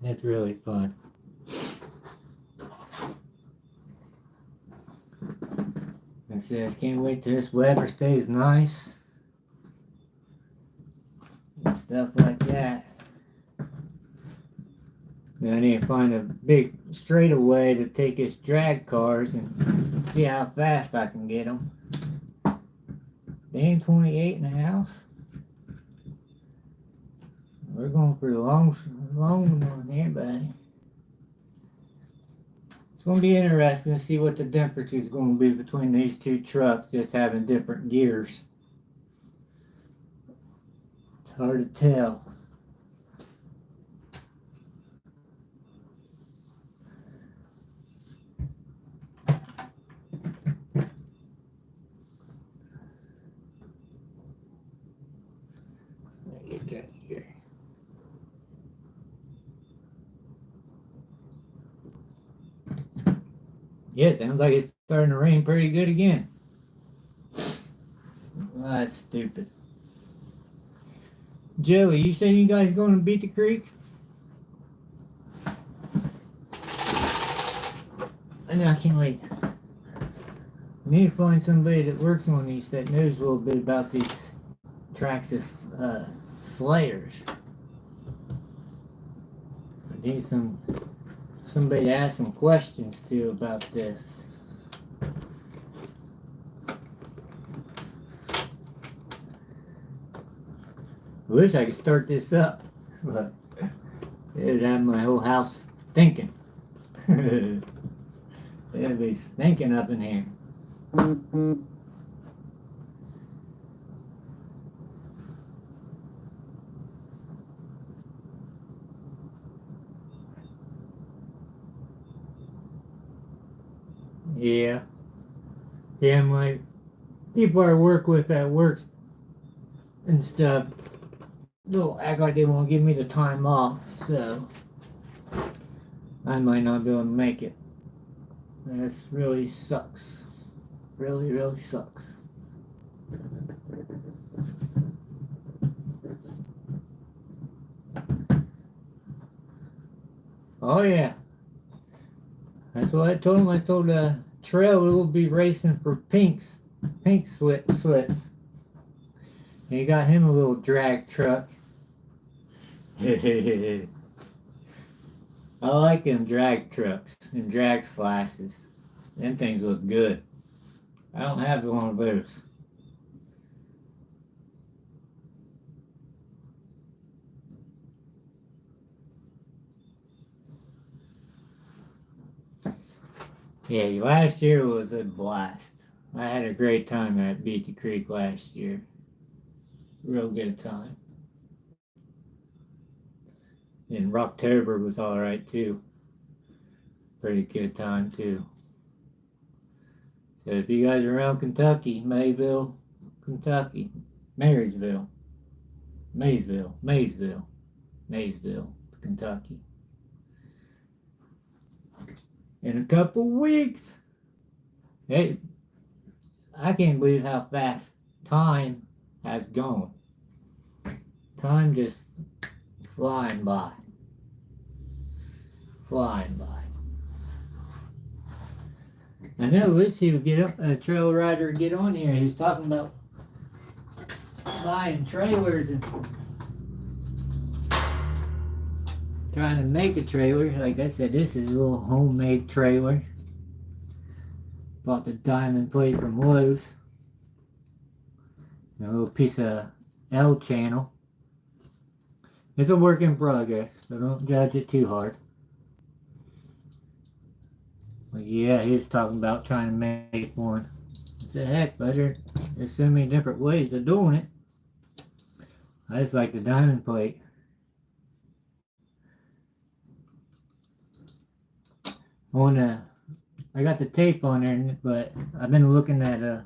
It's really fun. I said, I can't wait till this weather stays nice. And stuff like that. Then I need to find a big straightaway to take his drag cars and see how fast I can get them. They ain't 28 and a half. We're going for the long one here, buddy. It's going to be interesting to see what the difference is going to be between these two trucks, just having different gears. It's hard to tell. Yeah, sounds like it's starting to rain pretty good again. Well, that's stupid. Joey, you say you guys going to beat the creek? I know, I can't wait. We need to find somebody that works on these that knows a little bit about these Traxxas slayers. I need somebody to ask some questions to about this. I wish I could start this up, but it'd have my whole house thinking. It'd be stinking up in here. Yeah. Yeah, my people I work with at work and stuff, they'll act like they won't give me the time off, so I might not be able to make it. That really sucks. Really, really sucks. Oh yeah. That's what I told him. I told Trail we'll be racing for pink slips. And he got him a little drag truck. I like them drag trucks and drag slices. Them things look good. I don't have one of those. Yeah, last year was a blast. I had a great time at Beatty Creek last year. Real good time. And Rocktober was alright too. Pretty good time too. So if you guys are around Kentucky, Maysville, Kentucky, Maysville, Kentucky. In a couple weeks. Hey, I can't believe how fast time has gone. Time just flying by. Flying by. I know Lucy would get up, a trail rider would get on here. He was talking about buying trailers and trying to make a trailer. Like I said, this is a little homemade trailer. Bought the diamond plate from Lowe's. A little piece of L channel. It's a work in progress, so don't judge it too hard. But yeah, he was talking about trying to make one. I said, heck, but there's so many different ways of doing it. I just like the diamond plate. I got the tape on there, but I've been looking at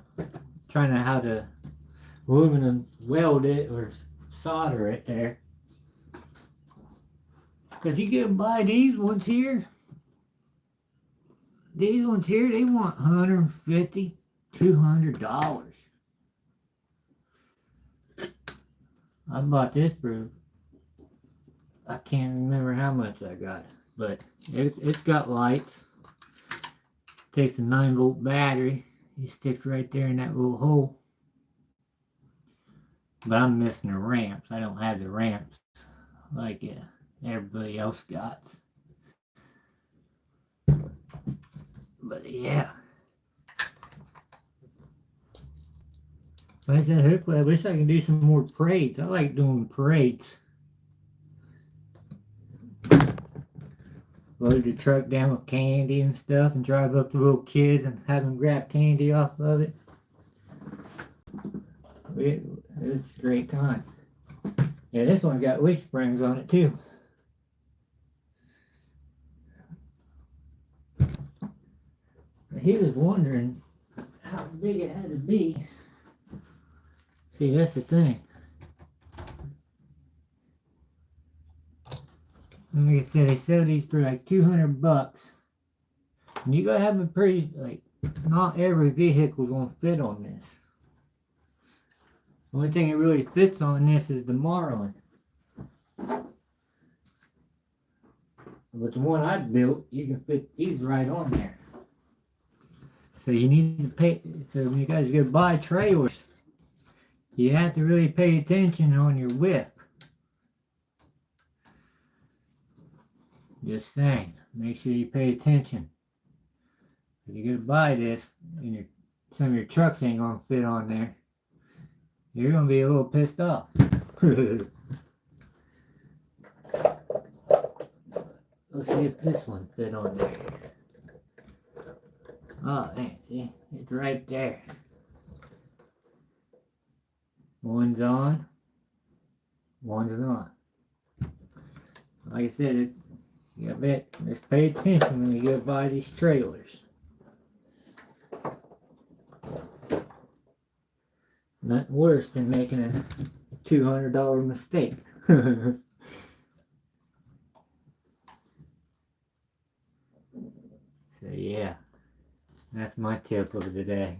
trying to how to aluminum weld it or solder it there. Because you can buy these ones here. These ones here, they want $150, $200. I bought this for, I can't remember how much I got, but it's got lights. Takes a 9-volt battery. It sticks right there in that little hole. But I'm missing the ramps. I don't have the ramps like everybody else got. But yeah. Like I said, hopefully, I wish I could do some more parades. I like doing parades. Load the truck down with candy and stuff and drive up to little kids and have them grab candy off of it. It's a great time. Yeah, this one's got leaf springs on it too. He was wondering how big it had to be. See, that's the thing. Like I said, they sell these for like $200. And you gotta have a pretty, like, not every vehicle's gonna fit on this. The only thing that really fits on this is the Marlin. But the one I built, you can fit these right on there. So you need to pay, so when you guys go buy trailers, you have to really pay attention on your whip. Just saying, make sure you pay attention. If you're gonna buy this and some of your trucks ain't gonna fit on there, you're gonna be a little pissed off. Let's see if this one fit on there. Oh, dang, see? It's right there. One's on, one's not. Like I said, just pay attention when you go buy these trailers. Nothing worse than making a $200 mistake. So yeah, that's my tip of the day.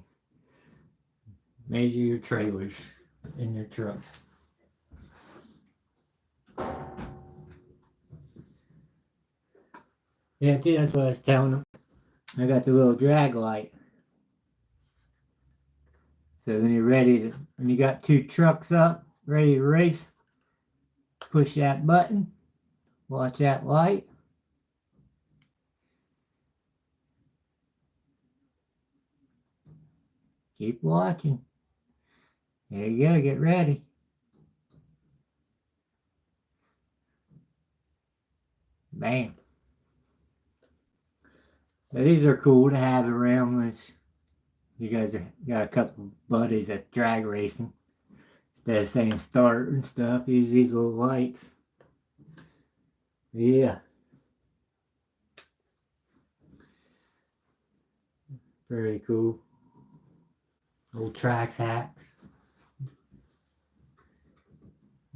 Measure your trailers in your trucks. Yeah, too, that's what I was telling them. I got the little drag light. So when you're ready to, when you got two trucks up, ready to race, push that button, watch that light. Keep watching. There you go, get ready. Bam. So these are cool to have around once you guys got a couple buddies at drag racing. Instead of saying start and stuff, use these little lights. Yeah. Very cool. Little tracks hacks.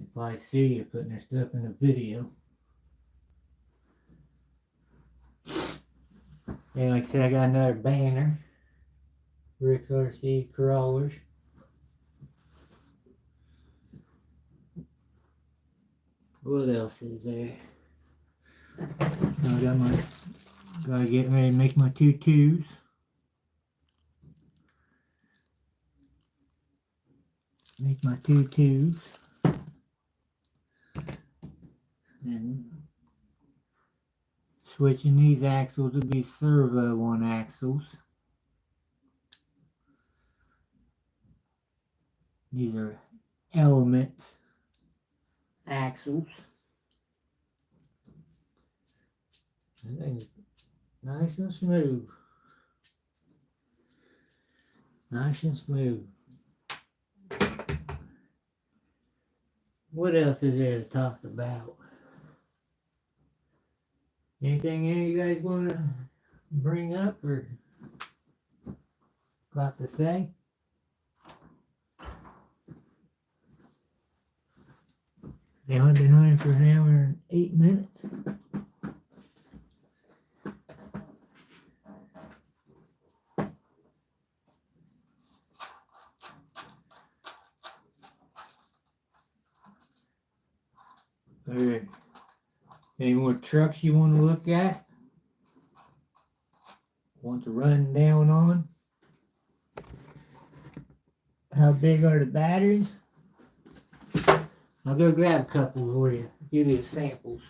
If I see you putting their stuff in a video. And like I said, I got another banner. Rick's RC crawlers. What else is there? I got my, gotta get ready to make my tutus. Make my tutus. And switching these axles to be servo one axles. These are element axles. Nice and smooth. Nice and smooth. What else is there to talk about? Anything you guys want to bring up or got to say? They only been on for an hour and 8 minutes. Alright. Any more trucks you want to look at? Want to run down on? How big are the batteries? I'll go grab a couple for you. Give you samples.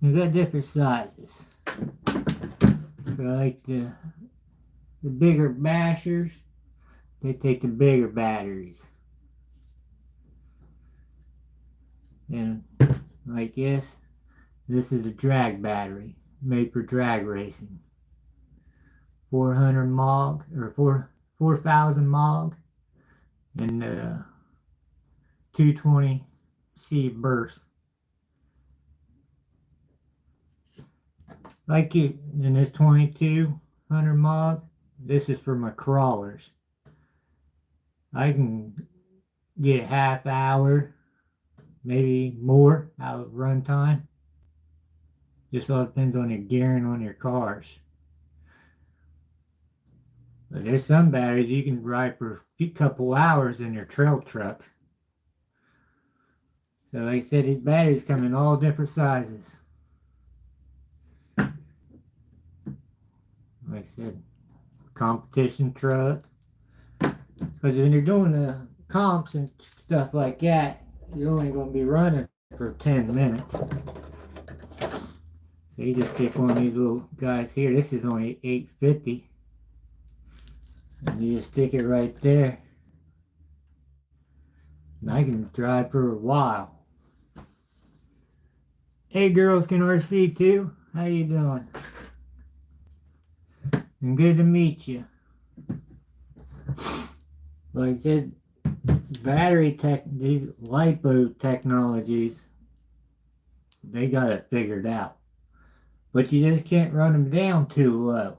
We got different sizes. So like the bigger bashers, they take the bigger batteries. And like this is a drag battery made for drag racing. 400 mog or 4,000 mog and 220C burst. Like you, in this 2200 mog, this is for my crawlers. I can get half hour, maybe more out of run time. Just all depends on your gearing on your cars. But there's some batteries you can ride for a couple hours in your trail trucks. So like I said, these batteries come in all different sizes. Like I said, competition truck. Because when you're doing the comps and stuff like that, you're only going to be running for 10 minutes. So you just pick one of these little guys here. This is only $8.50. And you just stick it right there. And I can drive for a while. Hey girls can RC too. How you doing? And good to meet you. Like I said, these lipo technologies, they got it figured out. But you just can't run them down too low.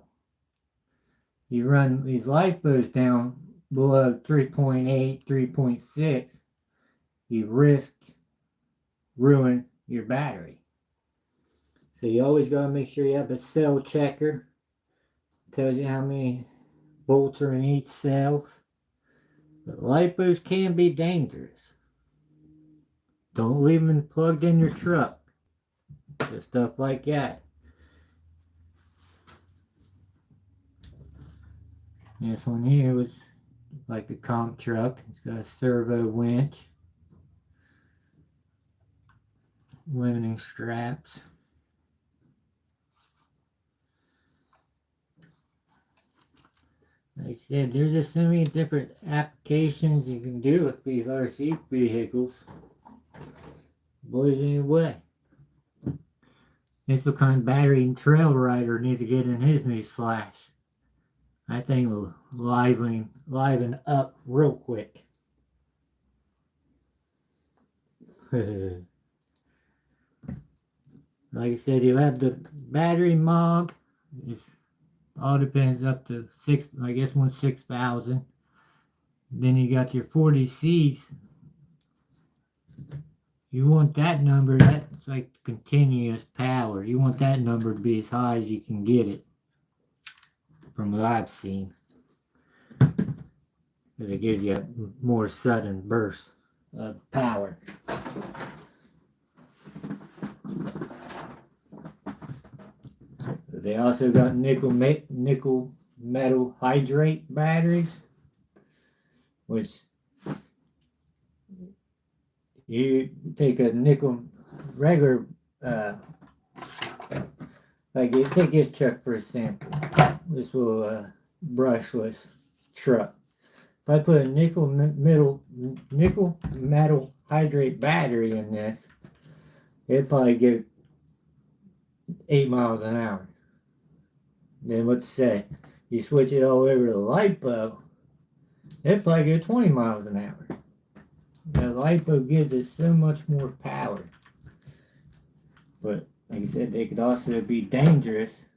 You run these lipos down below 3.8, 3.6, you risk ruin your battery. So you always got to make sure you have a cell checker. Tells you how many bolts are in each cell. But lipos can be dangerous. Don't leave them plugged in your truck. Just stuff like that. This one here was like a comp truck. It's got a servo winch. Limiting straps. Like I said, there's just so many different applications you can do with these RC vehicles. Blows me away. This kind of battery and trail rider needs to get in his new slash. I think will liven up real quick. Like I said, you have the battery mod. It all depends up to 6,000. Then you got your 40Cs. You want that number, that's like continuous power. You want that number to be as high as you can get it. From what I've seen. Because it gives you a more sudden burst of power. They also got nickel metal hydrate batteries, which you take a nickel regular, like you take this truck for example, this little brushless truck. If I put a nickel metal hydrate battery in this, it'd probably get 8 miles an hour. Then what's say? You switch it all over to LiPo, it'd probably go 20 miles an hour. The LiPo gives it so much more power. But like I said, they could also be dangerous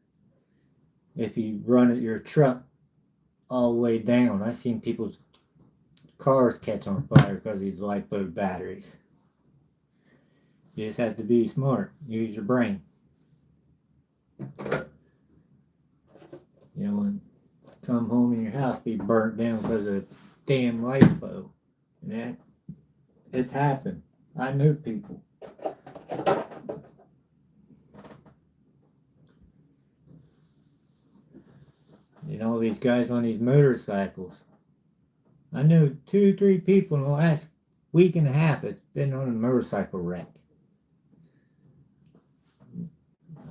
if you run your truck all the way down. I've seen people's cars catch on fire because of these LiPo batteries. You just have to be smart. Use your brain. You know, and come home and your house be burnt down because of damn LiPo. Yeah, it's happened. I know people. You know, these guys on these motorcycles. I know 2-3 people in the last week and a half that's been on a motorcycle wreck.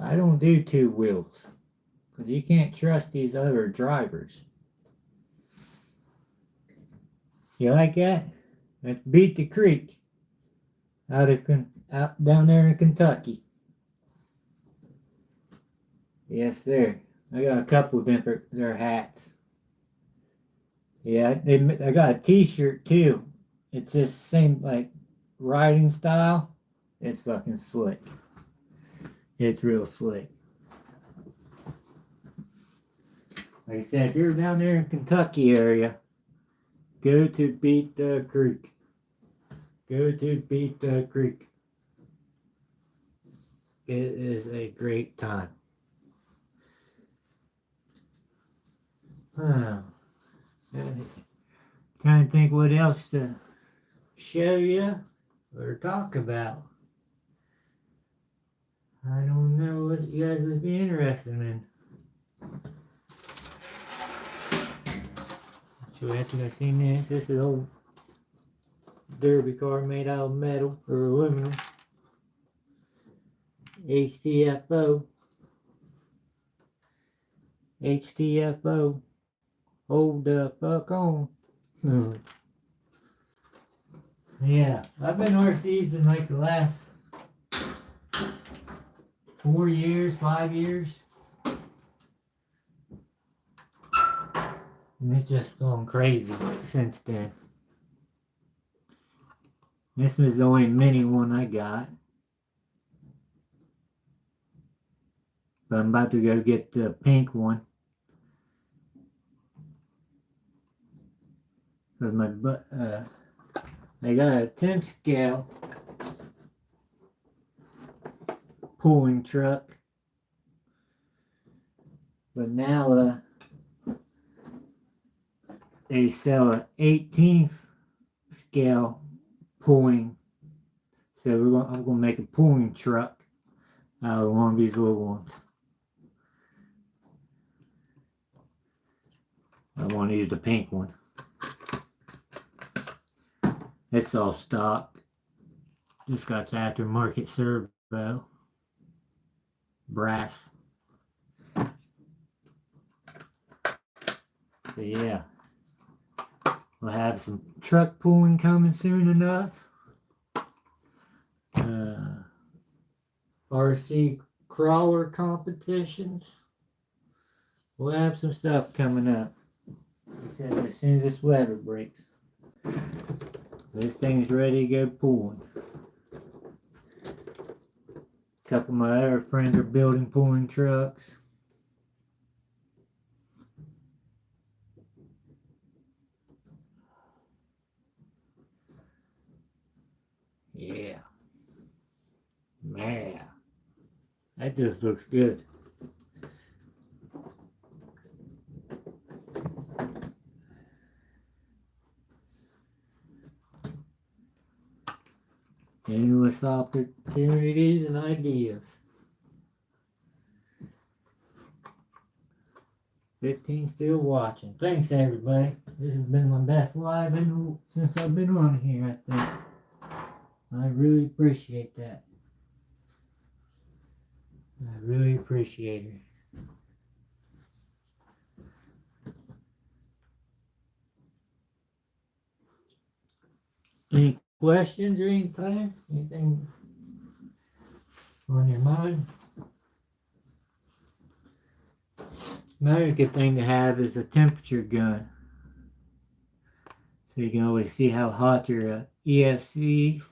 I don't do 2 wheels. Because you can't trust these other drivers. You like that? Let's beat the creek. Out down there in Kentucky. Yes, sir. I got a couple of different their hats. Yeah, I got a t-shirt too. It's just same like riding style. It's fucking slick. It's real slick. Like I said, if you're down there in Kentucky area, go to Beat the Creek. Go to Beat the Creek. It is a great time. Trying to think what else to show you or talk about. I don't know what you guys would be interested in. So after I seen this is old derby car made out of metal or aluminum. HTFO. HTFO. Hold the fuck on. Yeah, I've been RCs in like the last 4 years, 5 years. And it's just gone crazy since then. This was the only mini one I got. But I'm about to go get the pink one. Cause I got a 10 scale pulling truck. But now they sell an 18th scale pulling. So I'm gonna make a pulling truck out of one of these little ones. I want to use the pink one. It's all stock. Just got aftermarket servo. Brass. So yeah. We'll have some truck pulling coming soon enough. RC crawler competitions. We'll have some stuff coming up. As soon as this weather breaks. This thing's ready to go pulling. A couple of my other friends are building pulling trucks. Yeah. Man. That just looks good. Endless opportunities and ideas. 15 still watching. Thanks everybody. This has been my best live since I've been on here, I think. I really appreciate that. I really appreciate it. Any questions or anything? Anything on your mind? Another good thing to have is a temperature gun. So you can always see how hot your ESCs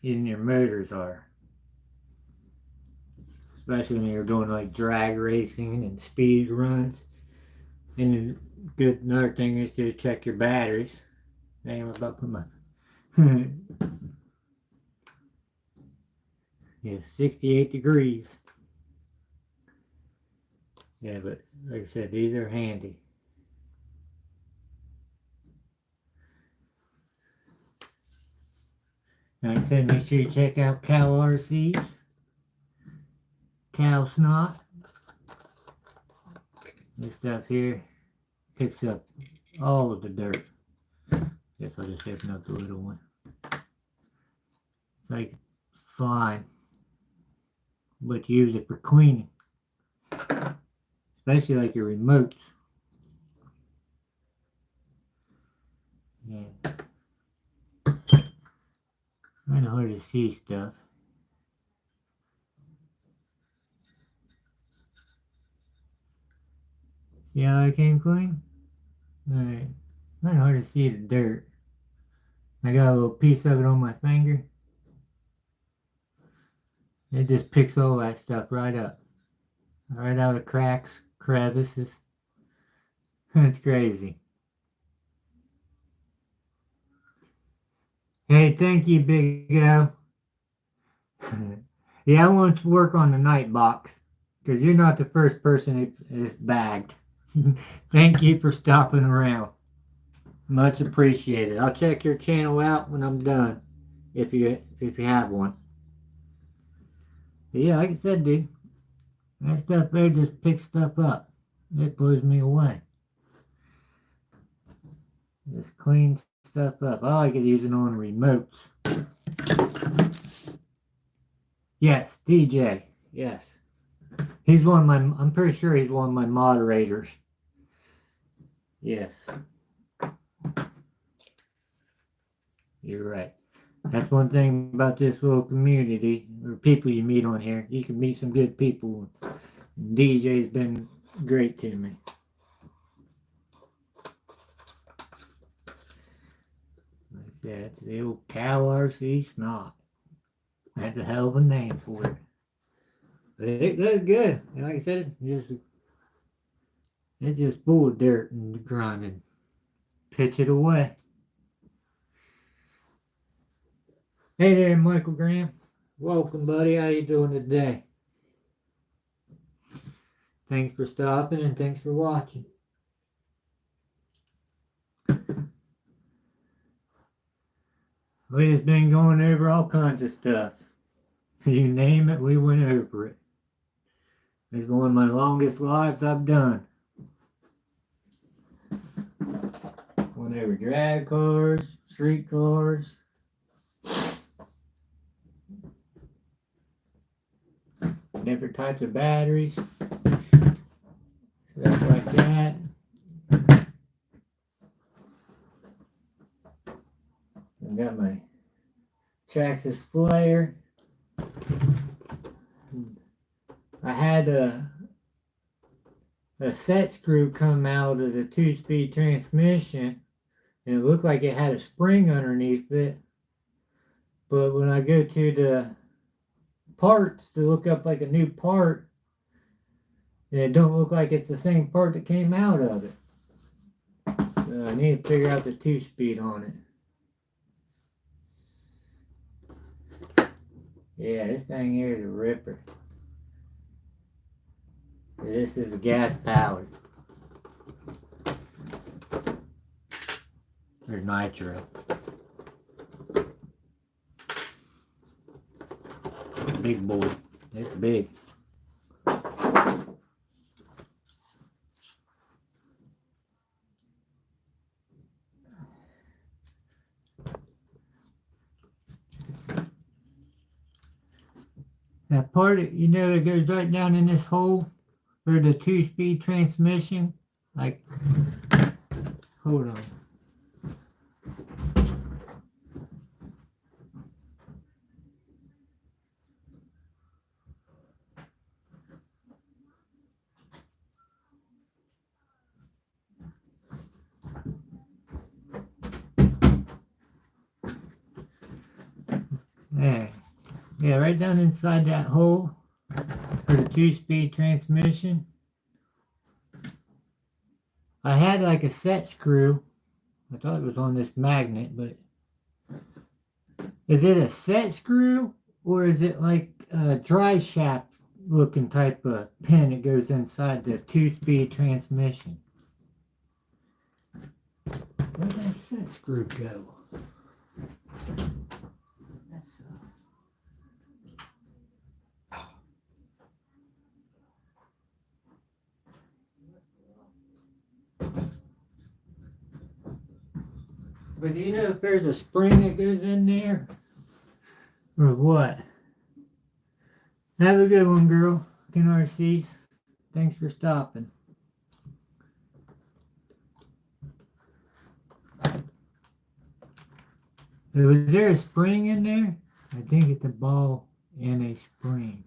and your motors are. Especially when you're doing like drag racing and speed runs. And another thing is to check your batteries. Damn, I'm about to put my yeah, 68 degrees. Yeah, but like I said, these are handy. Like I said, make sure you check out cow RCs. Cow snot. This stuff here picks up all of the dirt. Guess I'll just open up the little one. It's like slime, but you use it for cleaning, especially like your remotes. Yeah, kind of hard to see stuff. See how I came clean? Alright, kind of hard to see the dirt. I got a little piece of it on my finger. It just picks all that stuff right up. Right out of cracks, crevices. It's crazy. Hey, thank you, Big O. Yeah, I want to work on the night box. Because you're not the first person it's bagged. Thank you for stopping around. Much appreciated. I'll check your channel out when I'm done. If you have one. But yeah, like I said, dude. That stuff there just picks stuff up. It blows me away. Just cleans stuff up. I like it using on remotes. Yes, DJ. Yes. He's one of my, I'm pretty sure he's one of my moderators. Yes. You're right. That's one thing about this little community, or people you meet on here. You can meet some good people. DJ's been great to me. Like I said, it's the old Cal RC Snot. That's a hell of a name for it. But it does good. And like I said, it's just full of dirt and grinding. Pitch it away. Hey there, Michael Graham. Welcome, buddy. How you doing today? Thanks for stopping and thanks for watching. We've been going over all kinds of stuff. You name it, we went over it. It's one of my longest lives I've done. Went over drag cars, street cars. Different types of batteries. Stuff like that. I got my Traxxas Slayer. I had a set screw come out of the 2-speed transmission, and it looked like it had a spring underneath it. But when I go to the parts to look up like a new part, and it don't look like it's the same part that came out of it. So I need to figure out the 2-speed on it. Yeah, this thing here is a ripper. So this is a gas powered. There's Nitro. Big boy. It's big. That part, you know, it goes right down in this hole for the 2-speed transmission. Like, hold on. There. Yeah, right down inside that hole for the 2-speed transmission. I had like a set screw. I thought it was on this magnet, but is it a set screw or is it like a dry shaft looking type of pin that goes inside the 2-speed transmission? Where'd that set screw go? But do you know if there's a spring that goes in there? Or what? Have a good one, girl. RCs. Thanks for stopping. Was there a spring in there? I think it's a ball and a spring.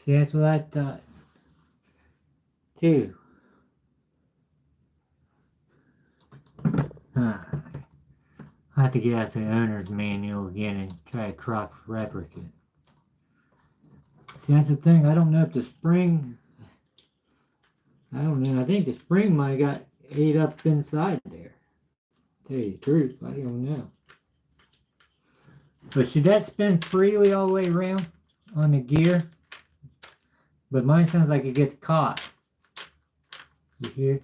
See, that's what I thought too. I have to get out the owner's manual again and try to cross-reference it. See, that's the thing. I don't know if the spring... I don't know. I think the spring might have got ate up inside there. Tell you the truth, I don't know. But should that spin freely all the way around on the gear? But mine sounds like it gets caught. You hear?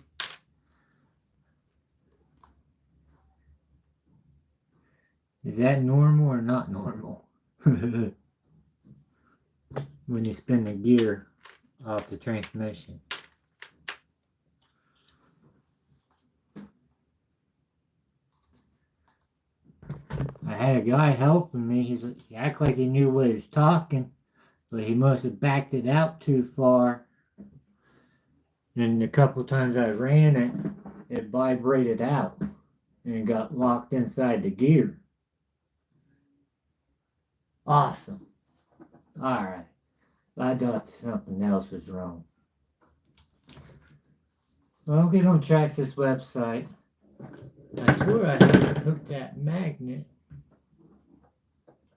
Is that normal or not normal? When you spin the gear off the transmission. I had a guy helping me. He acted like he knew what he was talking, but he must have backed it out too far. And a couple times I ran it, it vibrated out. and got locked inside the gear. Awesome. Alright. I thought something else was wrong. Well, I'll get on Traxxas website. I swear I had hooked that magnet.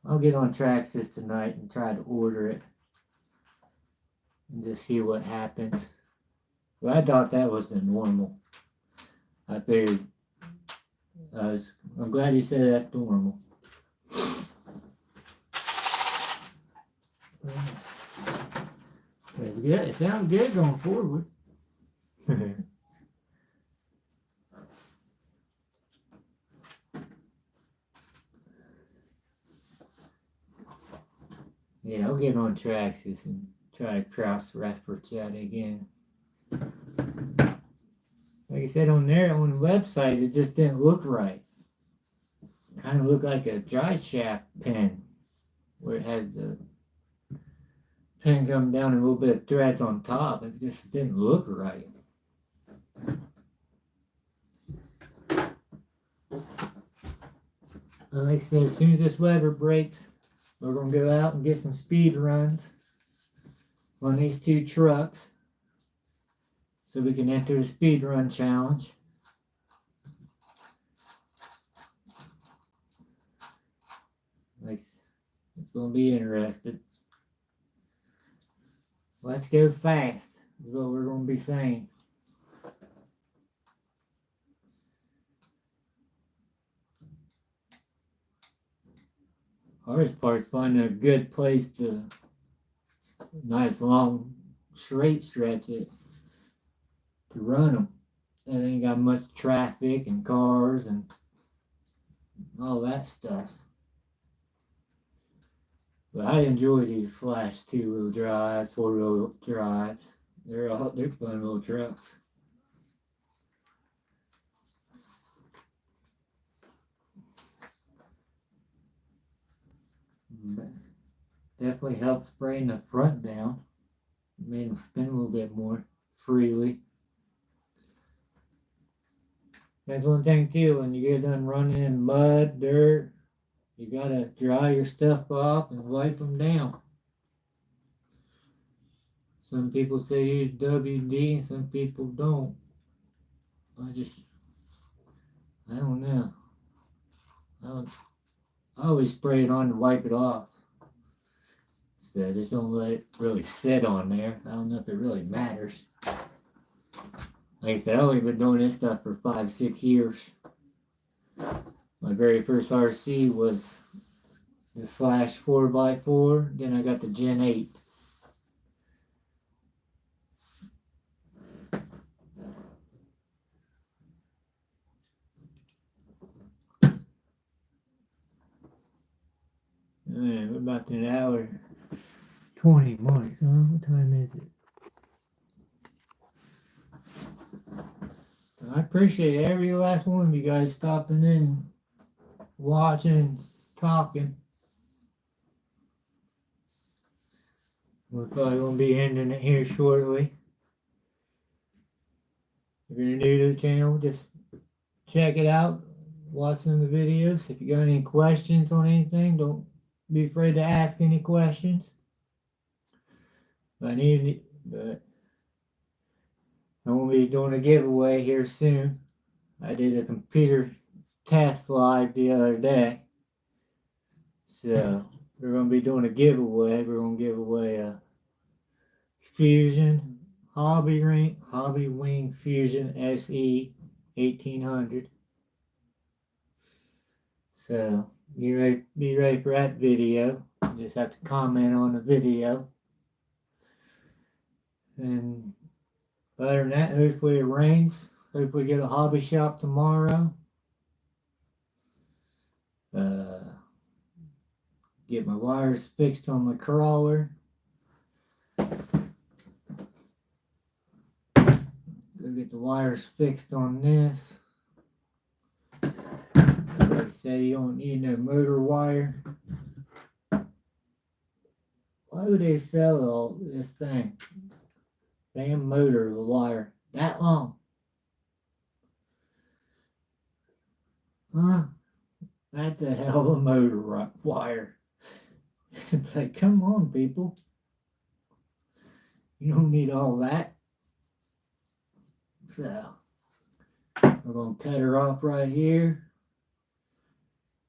I'll get on Traxxas tonight and try to order it. And just see what happens. Well, I thought that was the normal. I figured I'm glad you said that's normal. Yeah, it sounds good going forward. Yeah, I'll get on Traxxas and try to cross-reference that again. Like I said, on the website, it just didn't look right. Kind of looked like a dry shaft pin, where it has the pin coming down and a little bit of threads on top. It just didn't look right. Like I said, as soon as this weather breaks, we're going to go out and get some speed runs on these two trucks so we can enter the speed run challenge. Like, it's going to be interesting. Let's go fast is what we're going to be saying. Hardest part is finding a good place to nice long straight stretch it to run them. And ain't got much traffic and cars and all that stuff. But I enjoy these Flash 2-wheel drives, 4-wheel drives. They're fun little trucks. Definitely helps bring the front down. Made them spin a little bit more freely. That's one thing too, when you get done running in mud, dirt, you gotta dry your stuff off and wipe them down. Some people say use WD and some people don't. I don't know. I always spray it on to wipe it off. So just don't let it really sit on there. I don't know if it really matters. Like I said, I've only been doing this stuff for 5-6 years. My very first RC was the Flash 4x4. Then I got the Gen 8. Man, we're about to an hour 20 marks. Huh? What time is it? I appreciate every last one of you guys stopping in, watching, talking. We're probably going to be ending it here shortly. If you're new to the channel, just check it out. Watch some of the videos. If you got any questions on anything, don't be afraid to ask any questions. But I won't be doing a giveaway here soon. I did a computer test live the other day. So we're going to be doing a giveaway. We're going to give away a Fusion Hobby Wing Fusion SE 1800. So be ready for that video. You just have to comment on the video. And other than that, hopefully it rains. Hopefully get a hobby shop tomorrow. Get my wires fixed on my crawler. Go get the wires fixed on this. Like I said, you don't need no motor wire. Why would they sell all this thing? Damn motor, the wire that long. huh? That's a hell of a motor wire. It's like, come on, people. You don't need all that. So, we're going to cut her off right here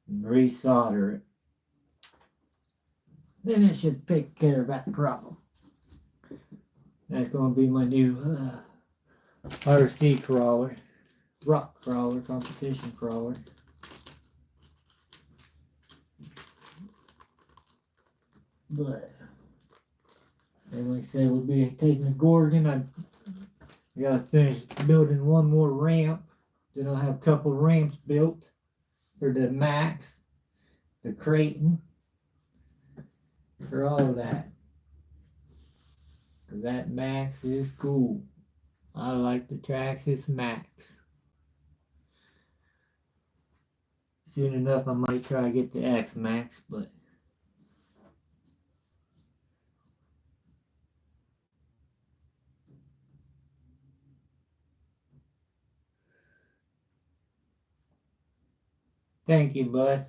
and resolder it. Then it should take care of that problem. That's going to be my new RC crawler, rock crawler, competition crawler. But like I said, we'll be taking the Gorgon. I gotta finish building one more ramp. Then I'll have a couple ramps built for the Max, the Creighton, for all of that. Cause that Max is cool. I like the Traxxas Max. Soon enough, I might try to get the X Max, but thank you, bud.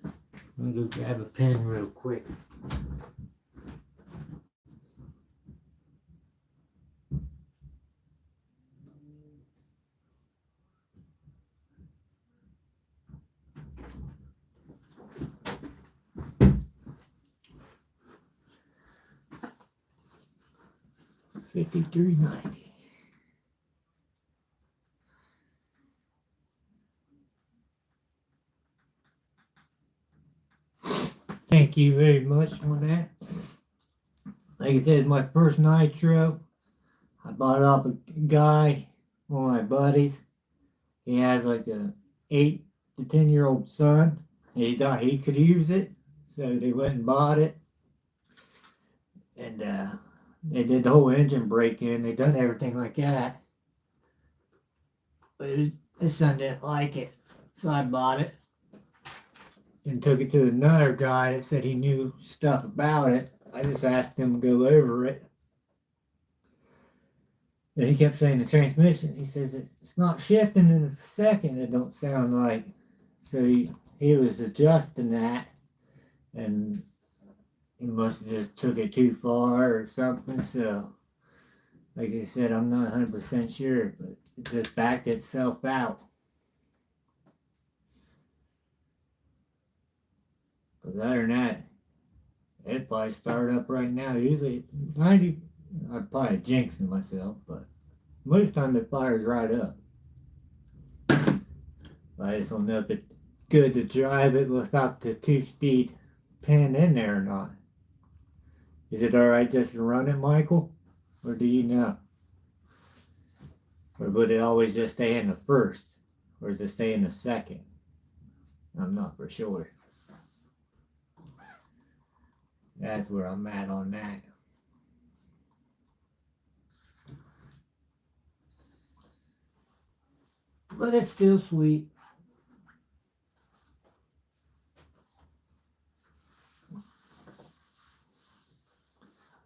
Let me go grab a pen real quick. $53.90. Thank you very much on that. Like I said, it's my first Nitro. I bought it off a guy, one of my buddies. He has like a 8 to 10-year-old son. He thought he could use it, so they went and bought it. And they did the whole engine break-in. They done everything like that. But his son didn't like it, so I bought it. And took it to another guy that said he knew stuff about it. I just asked him to go over it. And he kept saying the transmission, he says it's not shifting in a second, it don't sound like. So he was adjusting that, and he must have just took it too far or something. So, like I said, I'm not 100% sure, but it just backed itself out. But other than that, it'd probably start up right now. Usually 90, I'm probably jinxing myself, but most of the time it fires right up. I just don't know if it's good to drive it without the 2-speed pin in there or not. Is it alright just to run it, Michael? Or do you know? Or would it always just stay in the first? Or does it stay in the second? I'm not for sure. That's where I'm at on that. But it's still sweet.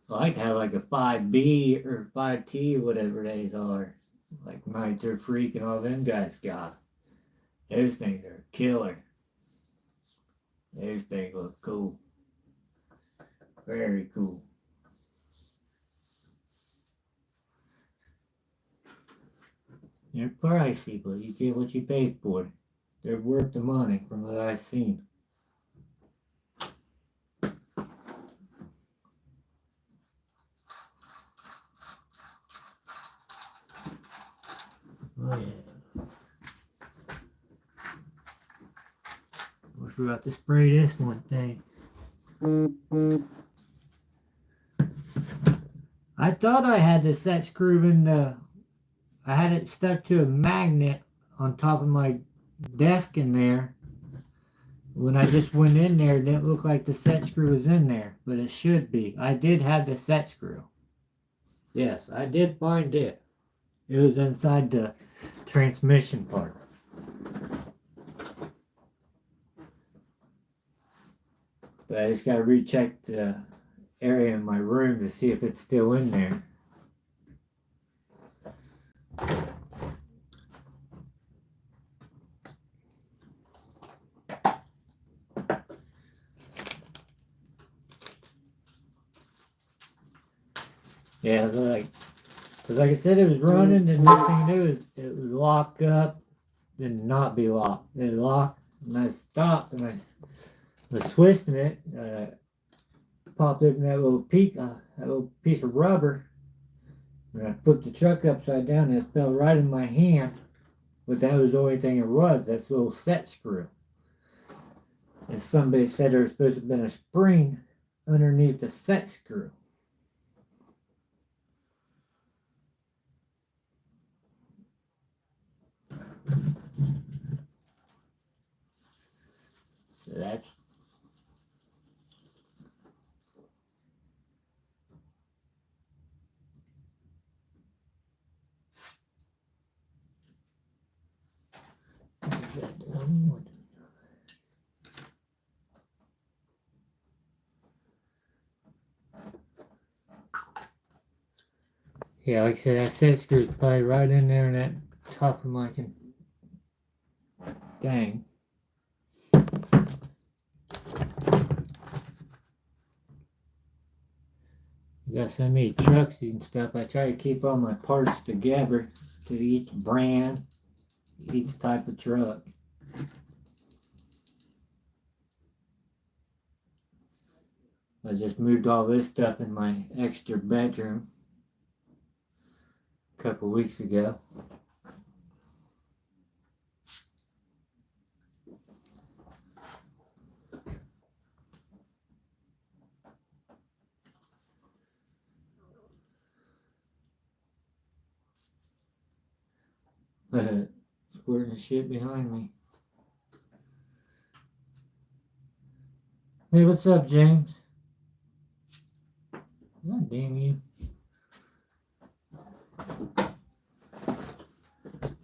I like to have like a 5B or 5T, whatever these are. Like Nitro Freak and all them guys got. Those things are killer. Those things look cool. Very cool. They're pricey, but you get what you pay for. They're worth the money from what I've seen. Oh yeah. I forgot to spray this one thing. I thought I had the set screw in the... I had it stuck to a magnet on top of my desk in there. When I just went in there, it didn't look like the set screw was in there, but it should be. I did have the set screw. Yes, I did find it. It was inside the transmission part. But I just got to recheck the area in my room to see if it's still in there. Yeah, cause like I said, it was running, and next thing you knew, it would lock up, then not be locked. It locked, and I stopped, and I was twisting it. Popped open that little piece of rubber, and I flipped the truck upside down, and it fell right in my hand. But that was the only thing it was. That's a little set screw. And somebody said there was supposed to have been a spring underneath the set screw. So that's yeah, like I said, that set screw is probably right in there in that top of my dang. You got so many trucks and stuff. I try to keep all my parts together to each brand, each type of truck. I just moved all this stuff in my extra bedroom a couple weeks ago. Squirting shit behind me. Hey, what's up, James? God damn you.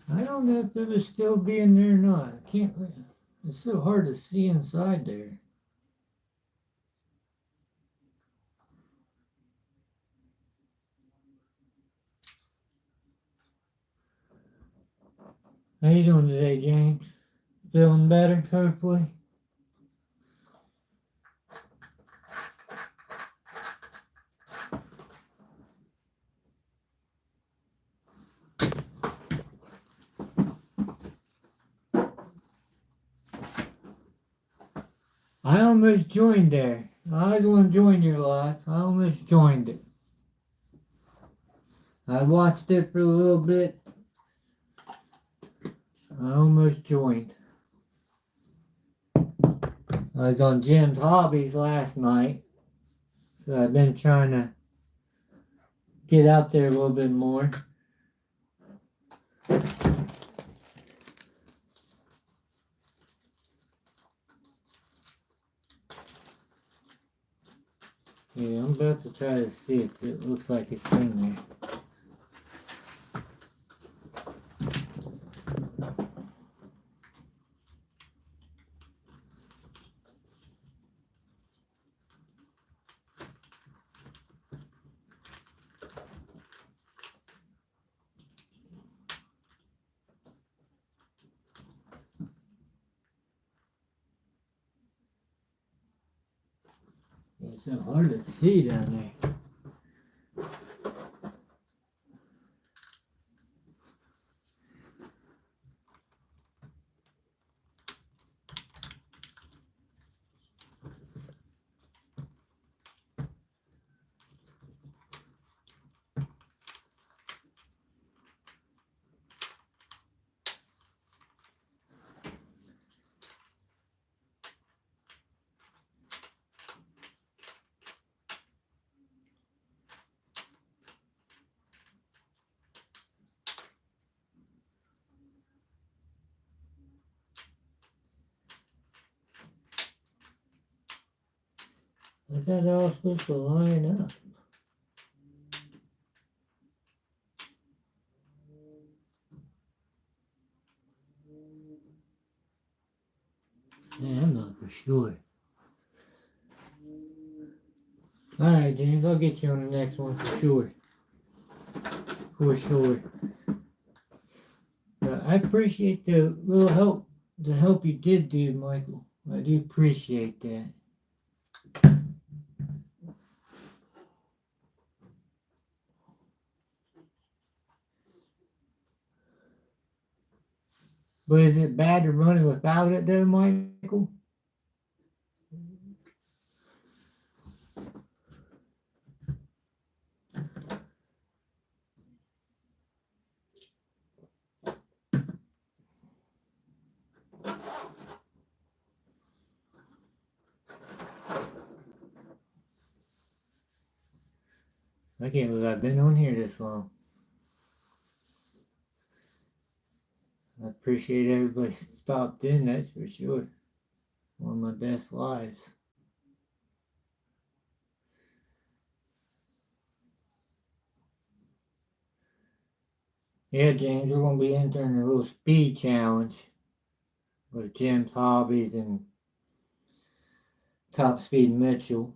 I don't know if it was still being there or not. I can't. It's so hard to see inside there. How you doing today, James? Feeling better, hopefully? I almost joined there. I was going to join your live. I almost joined it. I watched it for a little bit. I almost joined. I was on Jim's Hobbies last night, so I've been trying to get out there a little bit more. Yeah, I'm about to try to see if it looks like it's in there. It's so hard to see down there. I thought I was supposed to line up. Yeah, I'm not for sure. Alright, James, I'll get you on the next one for sure. For sure. I appreciate the little help, you did do, Michael. I do appreciate that. But is it bad to run it without it though, Michael? I can't believe I've been on here this long. I appreciate everybody stopped in, that's for sure. One of my best lives. Yeah, James, we're going to be entering a little speed challenge with Jim's Hobbies and Top Speed Mitchell.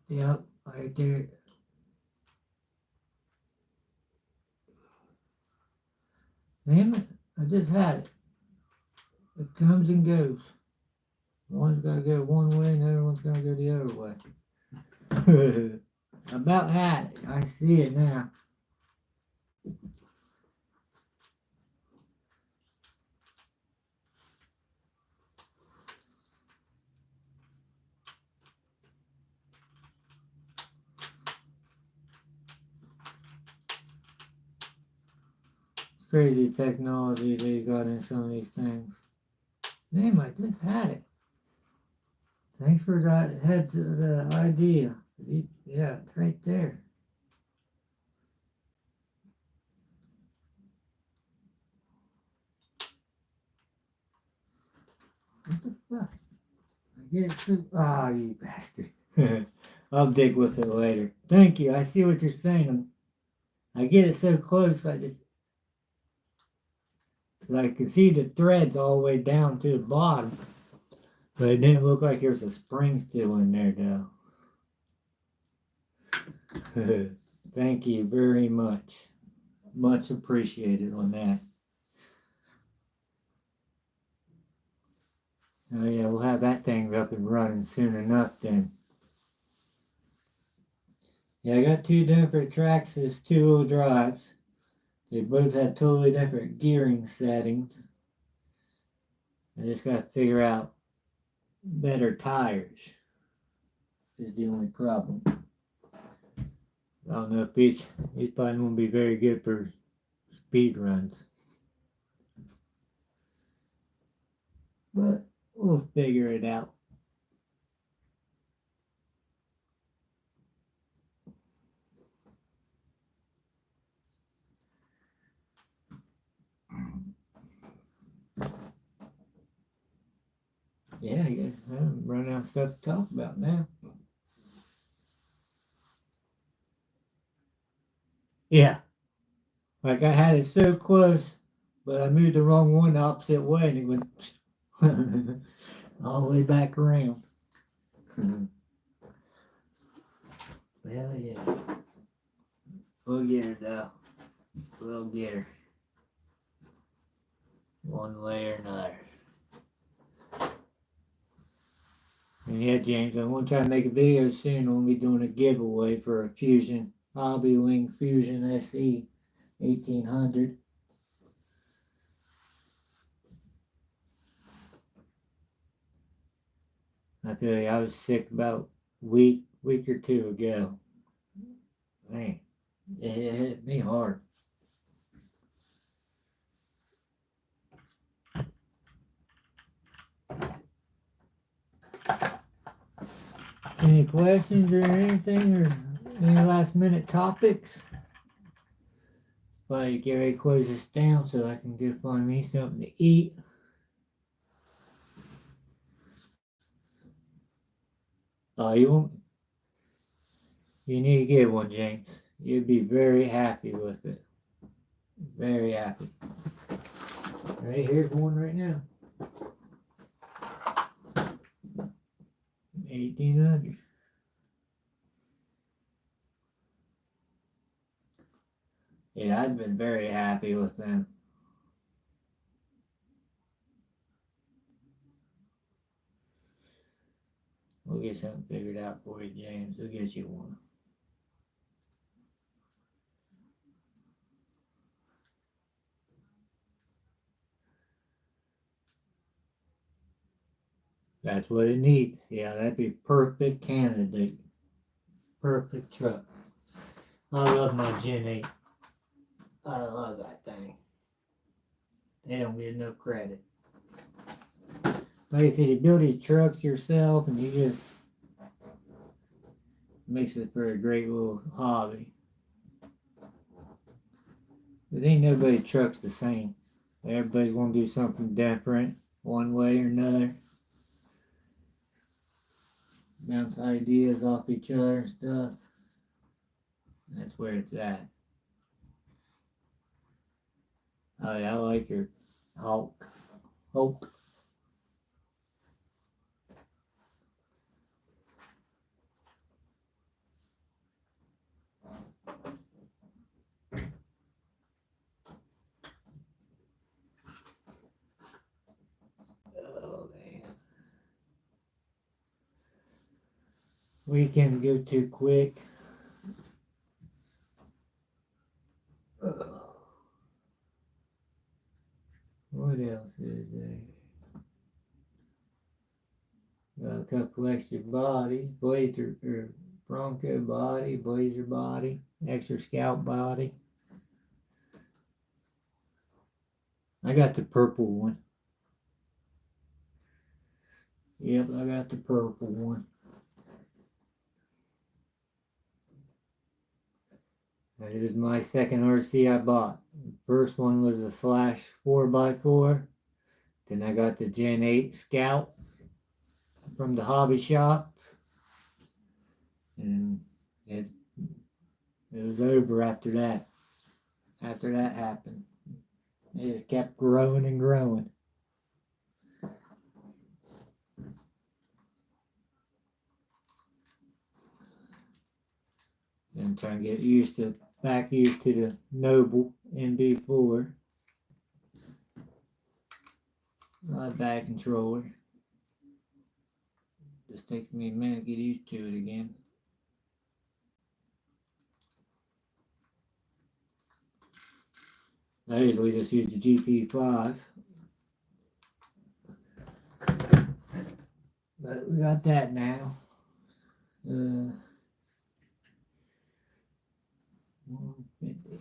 Yep, right there. Damn it, I just had it. It comes and goes. One's got to go one way and the other one's got to go the other way. About had it. I see it now. It's crazy technology they got in some of these things. Damn, I just had it. Thanks for that the idea. Yeah, it's right there. What the fuck? I get it too. Ah, oh, you bastard. I'll dig with it later. Thank you. I see what you're saying. I get it so close. I can see the threads all the way down to the bottom. But it didn't look like there was a spring still in there, though. Thank you very much. Much appreciated on that. Oh yeah, we'll have that thing up and running soon enough then. Yeah, I got two different tracks as two-wheel drives. They both have totally different gearing settings. I just got to figure out better tires is the only problem. I don't know if he's probably won't be very good for speed runs. But we'll figure it out. Yeah, I guess I'm running out of stuff to talk about now. Yeah. Like I had it so close, but I moved the wrong one the opposite way and it went all the way back around. Well, yeah. We'll get her though. We'll get her. One way or another. And yeah, James, I'm going to try to make a video soon. I'm going to be doing a giveaway for a Fusion, Hobby Wing Fusion SE 1800. I feel like I was sick about a week or two ago. Man, it hit me hard. Any questions or anything, or any last minute topics? Well, get ready to close this down so I can go find me something to eat. Oh, you need to get one, James. You'd be very happy with it. Very happy. Right, here's one right now. 1800. Yeah, I've been very happy with them. We'll get something figured out for you, James. We'll get you one. That's what it needs. Yeah, that'd be perfect candidate. Perfect truck. I love my Gen 8. I love that thing. They don't get no credit. Like I said, you build these trucks yourself and you just makes it for a great little hobby. There ain't nobody trucks the same. Everybody's gonna do something different one way or another. Bounce ideas off each other and stuff. That's where it's at. Oh yeah, I like your Hulk. Hulk. Oh man. Weekend go too quick. What else is there? Got a couple extra bodies, Blazer or Bronco body, Blazer body, extra Scout body. I got the purple one. Yep, I got the purple one. That is my second RC I bought. The first one was a Slash 4x4. Then I got the Gen 8 Scout from the hobby shop. And it was over after that. After that happened. It just kept growing and growing. And trying to get back used to the Noble NB4. My back controller. Just takes me a minute to get used to it again. I usually just use the GT5. But we got that now. 150.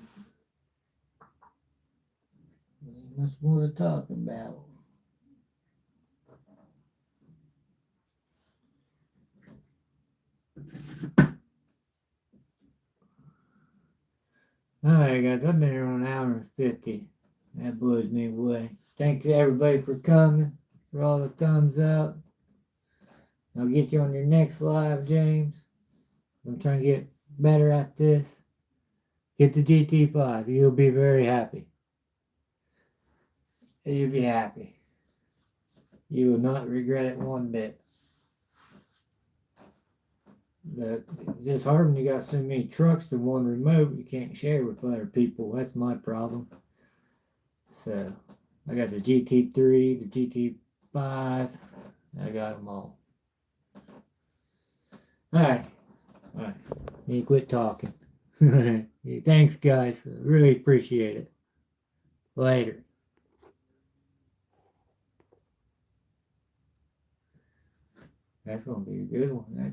Ain't much more to talk about. Alright guys, I've been here on an hour and 50. That blows me away. Thanks everybody for coming, for all the thumbs up. I'll get you on your next live, James. I'm trying to get better at this. Get the GT5. You'll be very happy. You'll be happy. You will not regret it one bit. But it's just hard when you got so many trucks to one remote you can't share with other people. That's my problem. So I got the GT3, the GT5. I got them all. Alright. You quit talking. Thanks guys. I really appreciate it. Later. That's gonna be a good one. That's